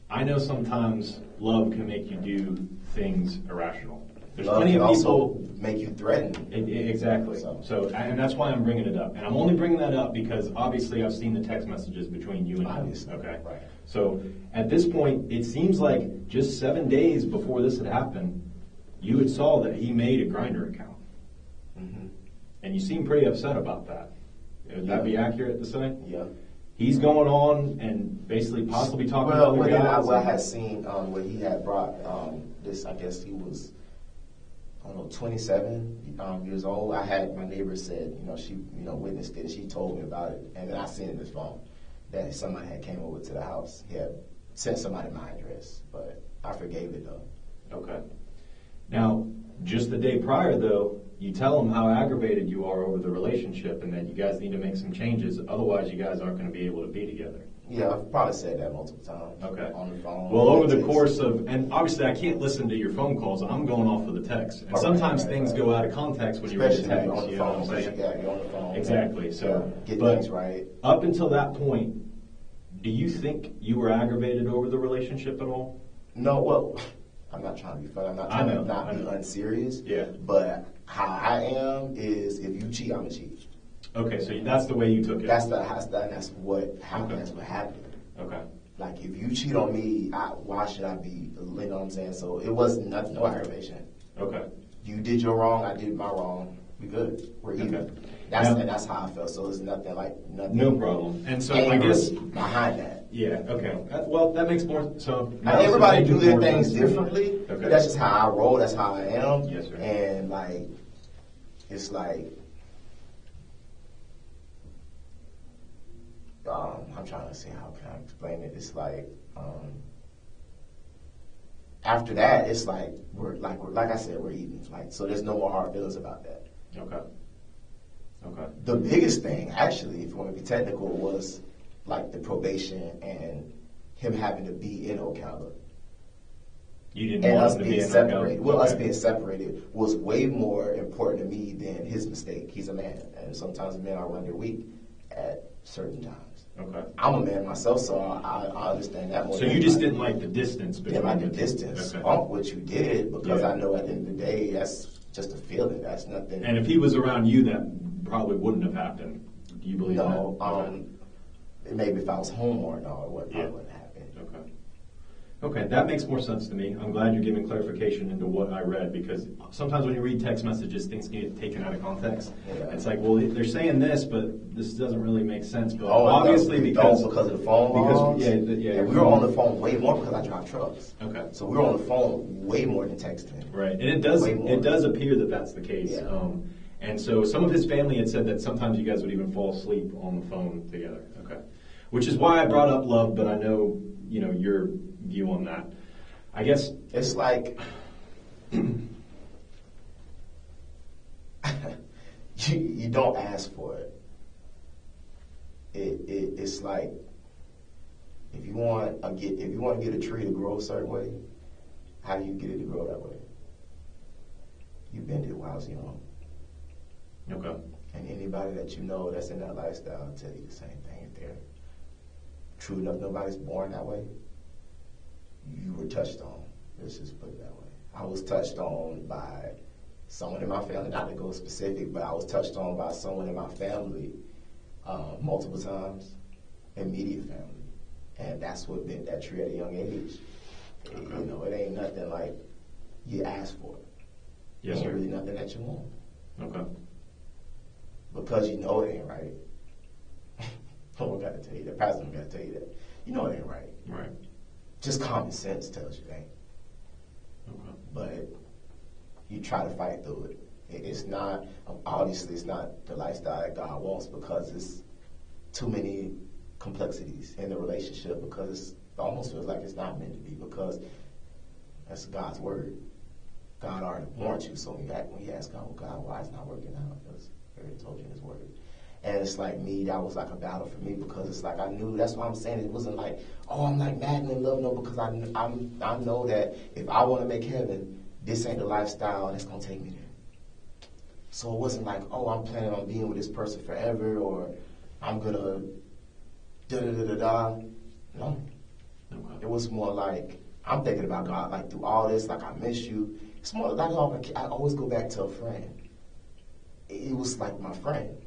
I know sometimes love can make you do things irrational. There's Love plenty can of also people. make you threatened. Exactly. So, and that's why I'm bringing it up. And I'm only bringing that up because obviously I've seen the text messages between you and him. Obviously. Okay. Right. So at this point, it seems like just 7 days before this had happened, you had saw that he made a Grindr account. Mm-hmm. And you seem pretty upset about that. Would that be accurate to say? Yeah. He's going on and basically possibly talking to other guys. I had seen where he had brought this, I guess he was, I don't know, 27 years old. I had, my neighbor said, she, witnessed it. She told me about it. And then I seen it in his phone that somebody had came over to the house. He had sent somebody my address, but I forgave it though. Okay. Now, just the day prior though, you tell him how aggravated you are over the relationship and that you guys need to make some changes. Otherwise, you guys aren't going to be able to be together. Yeah, I've probably said that multiple times. Okay. On the phone. Well, over the course of, and obviously I can't listen to your phone calls. I'm going off of the text. And sometimes things go out of context when you read the Especially text. when you're on the You know phone. what I'm saying? Yeah, you're on the phone. Exactly. So, get but things right. up until that point, do you think you were aggravated over the relationship at all? No, well, I'm not trying to be funny. I'm not trying to not be unserious. Yeah. But how I am is if you cheat, I'm a cheat. Okay, so that's the way you took it. That's what happened. Okay. That's what happened. Okay. Like if you cheat on me, why should I be? You know what I'm saying? So it wasn't nothing, no aggravation. Okay. You did your wrong, I did my wrong. We good. We're even. Okay. And that's how I felt. So it's nothing like nothing. No problem. And so anger I guess behind that. Yeah. Okay. Well, that makes more. So now everybody it's do their more things sense to me. differently. Okay. That's just how I roll. That's how I am. Yes, sir. And it's like, I'm trying to see how can I explain it. It's like, after that, it's like like I said, we're even. Like, so there's no more hard feelings about that. Okay. Okay. The biggest thing, actually, if you want to be technical, was like the probation and him having to be in Ocala. You didn't And want us him to being be in separated. Ocala? Well, us Okay. being separated was way more important to me than his mistake. He's a man, and sometimes men are run their weak at certain times. Okay. I'm a man myself, so I understand that more. So than you just anybody. didn't like the distance between Didn't like the the two. distance. Okay. Bump what you did because Yeah. I know at the end of the day that's just a feeling. That's nothing. And if he was around you, that probably wouldn't have happened. Do you believe No, that? Okay. maybe if I was home or no, it Yeah. wouldn't happen. Okay. Okay, that makes more sense to me. I'm glad you're giving clarification into what I read because sometimes when you read text messages, things get taken out of context. Yeah. It's like, well, they're saying this, but this doesn't really make sense. But Oh, obviously because of the phone laws. yeah, And we were on the phone way more because I drive trucks. Okay. So we were on the phone way more than texting. Right, and it does Way more. appear that that's the case. Yeah. And so some of his family had said that sometimes you guys would even fall asleep on the phone together. Okay, which is why I brought up love, but I know your view on that. I guess It's like you don't ask for it. It's like if you want to get a tree to grow a certain way, how do you get it to grow that way? You bend it while it's young. okay. And anybody that you know that's in that lifestyle will tell you the same thing. If they're true enough, nobody's born that way. You were touched on. Let's just put it that way. I was touched on by someone in my family, not to go specific, but I was touched on by someone in my family multiple times, immediate family. And that's what bent that tree at a young age. It ain't nothing like you ask for it. Yes, Ain't sir. really nothing that you want. Okay. Because you know it ain't right. Someone got to tell you that. Pastor got to tell you that. You know it ain't right. Right. Just common sense tells you it ain't. Okay. But you try to fight through it. It's not, obviously, it's not the lifestyle that God wants because it's too many complexities in the relationship because it almost feels like it's not meant to be because that's God's word. God already warned you, so when you ask God, well, God, why it's not working out? Because He already told you in His word. And it's like me, that was like a battle for me because it's like I knew, that's why I'm saying it wasn't like, oh, I'm like madly in love, no, because I know that if I want to make heaven, this ain't the lifestyle that's going to take me there. So it wasn't like, oh, I'm planning on being with this person forever or I'm going to da-da-da-da-da. No. Okay. It was more like, I'm thinking about God, like through all this, like I miss you. It's more like I always go back to a friend. It was like my friend.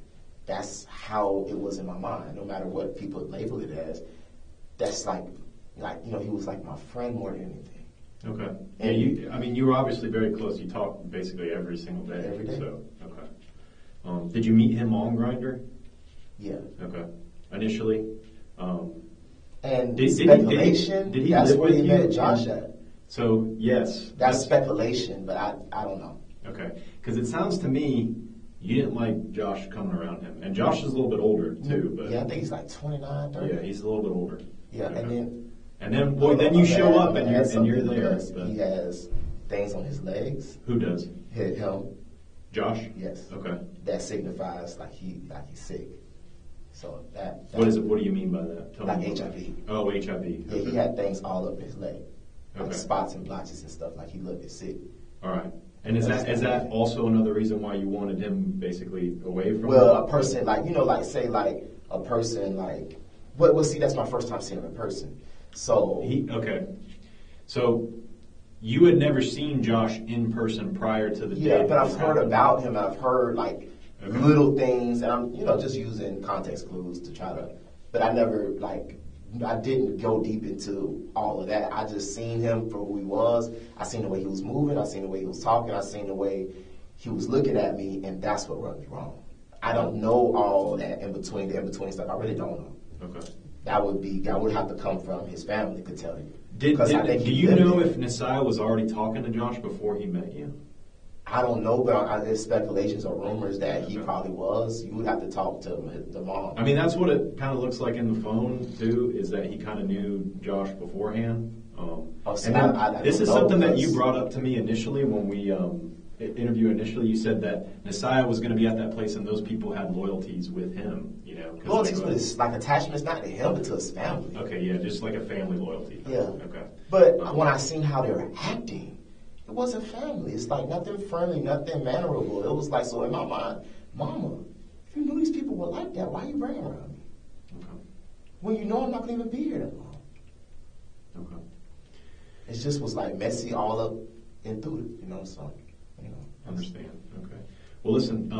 That's how it was in my mind, no matter what people label it as. That's like he was like my friend more than anything. Okay. Yeah, you were obviously very close. You talked basically every single day. Every day. So, okay. Did you meet him on Grindr? Yeah. Okay. Initially? And did speculation, did he that's live where with he you? met Josh at. So, yes. That's speculation, but I don't know. Okay. Because it sounds to me you didn't like Josh coming around him. And Josh is a little bit older, too. But yeah, I think he's like 29, 30. Yeah, he's a little bit older. Yeah, okay. and then you show up and you're there. But he has things on his legs. Who does? Him. Josh? Yes. Okay. That signifies like he's sick. So that what is it? What do you mean by that? Tell like me HIV. Oh, HIV. Yeah, he had things all up his leg, like okay. spots and blotches and stuff. Like he looked sick. All right. And is that also another reason why you wanted him basically away from? Well, a person like say a person like well see that's my first time seeing him in person. So okay. So you had never seen Josh in person prior to the day. Yeah, but I've heard about him. I've heard like okay. little things, and I'm just using context clues to try to. But I never I didn't go deep into all of that. I just seen him for who he was. I seen the way he was moving. I seen the way he was talking. I seen the way he was looking at me, and that's what rubbed me wrong. I don't know all that the in between stuff. I really don't know. Okay. That would have to come from his family to tell you. Do you know if Nosiah was already talking to Josh before he met you? I don't know, but there's speculations or rumors that he probably was. You would have to talk to the mom. I mean, that's what it kind of looks like in the phone, too, is that he kind of knew Josh beforehand. This is something that you brought up to me initially when we interviewed initially. You said that Nosiah was going to be at that place and those people had loyalties with him, Loyalties with his, attachments not to him, but to his family. Okay, yeah, just like a family loyalty. Yeah. Okay. But when I seen how they were acting, it wasn't family. It's like nothing friendly, nothing mannerable. It was like, so in my mind, Mama, if you knew these people were like that, why are you bringing around me? Okay. When you know I'm not going to even be here that long. Okay. It just was like messy all up and through it, so, Understand. Okay. Well, listen,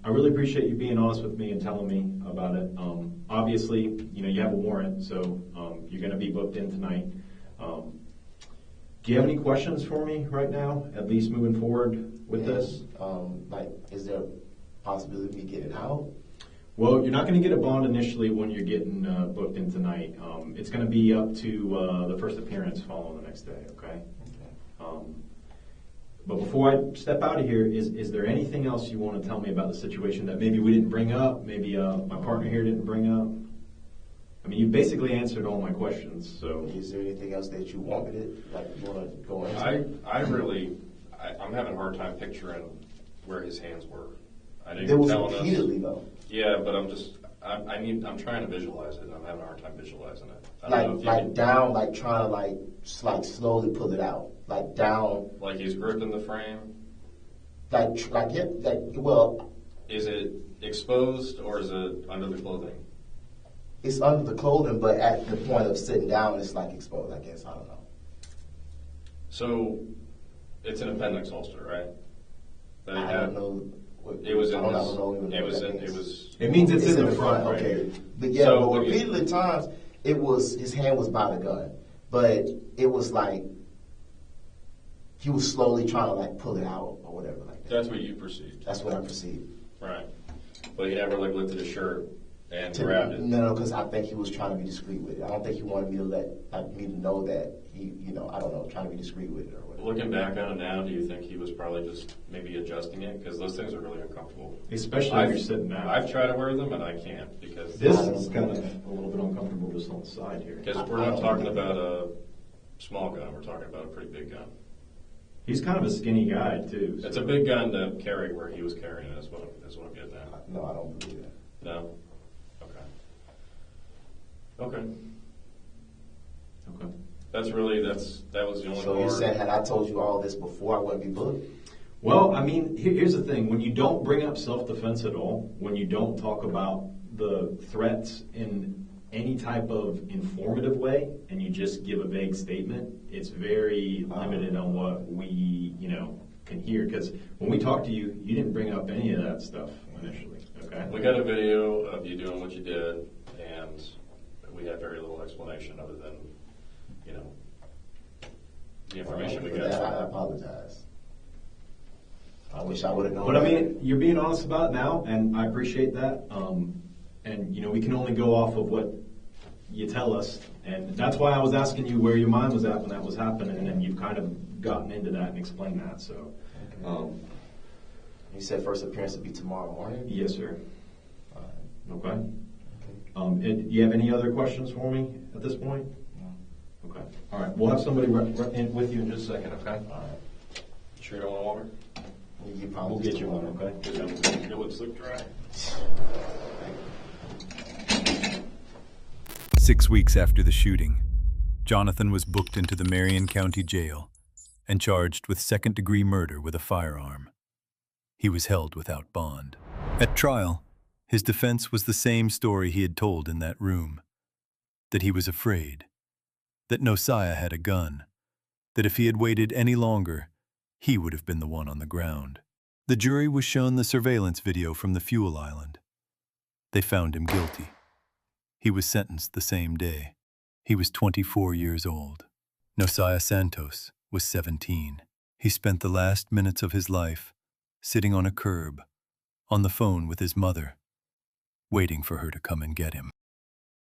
I really appreciate you being honest with me and telling me about it. Obviously, you have a warrant, so you're going to be booked in tonight. Do you have any questions for me right now, at least moving forward with this? Is there a possibility of me getting out? Well, you're not going to get a bond initially when you're getting booked in tonight. It's going to be up to the first appearance following the next day, okay? But before I step out of here, is there anything else you want to tell me about the situation that maybe we didn't bring up, maybe my partner here didn't bring up? I mean, you basically answered all my questions, so. Is there anything else that you want me to go into? I'm having a hard time picturing where his hands were. It was repeatedly, though. Yeah, but I'm trying to visualize it, and I'm having a hard time visualizing it. Down, trying to slowly pull it out, down. Like he's gripping the frame. Well. Is it exposed or is it under the clothing? It's under the clothing, but at the point of sitting down, it's exposed. I guess I don't know. So, it's an appendix holster, right? I don't know. It was in It means it's in the front. Okay, but yeah, so but repeatedly times his hand was by the gun, but it was he was slowly trying to like pull it out or whatever like that. That's what you perceived. That's what I perceived. Right. But he never like lifted his shirt and grabbed it. No, because I think he was trying to be discreet with it. I don't think he wanted me to know that he, I don't know, trying to be discreet with it or whatever. Looking back on it now, do you think he was probably just maybe adjusting it? Because those things are really uncomfortable. Especially if you're sitting down. I've tried to wear them and I can't because This is kind of a little bit uncomfortable just on the side here. Because we're not talking about a small gun, we're talking about a pretty big gun. He's kind of a skinny guy too. It's a big gun to carry where he was carrying it, is what I'm getting at. No, I don't believe that. No? Okay. Okay. Okay. That was the only So you said, had I told you all this before, I wouldn't be booked? Well, I mean, here's the thing. When you don't bring up self-defense at all, when you don't talk about the threats in any type of informative way, and you just give a vague statement, it's very limited on what we, can hear. Because when we talked to you, you didn't bring up any of that stuff initially, okay? We got a video of you doing what you did, and we had very little explanation other than, the information we got. I apologize. I wish I would have known. But I mean, you're being honest about it now, and I appreciate that. And we can only go off of what you tell us, and that's why I was asking you where your mind was at when that was happening, and you've kind of gotten into that and explained that. So, you said first appearance would be tomorrow morning? Yes, sir. Okay. Do you have any other questions for me at this point? No. Okay. All right. We'll have somebody with you in just a second. Okay. All right. Sure you don't want water? You probably We'll get you one. Okay. Your lipstick dry. 6 weeks after the shooting, Jonathan was booked into the Marion County Jail and charged with second-degree murder with a firearm. He was held without bond. At trial, his defense was the same story he had told in that room, that he was afraid, that Nosiah had a gun, that if he had waited any longer, he would have been the one on the ground. The jury was shown the surveillance video from the fuel island. They found him guilty. He was sentenced the same day. He was 24 years old. Nosiah Santos was 17. He spent the last minutes of his life sitting on a curb, on the phone with his mother, waiting for her to come and get him.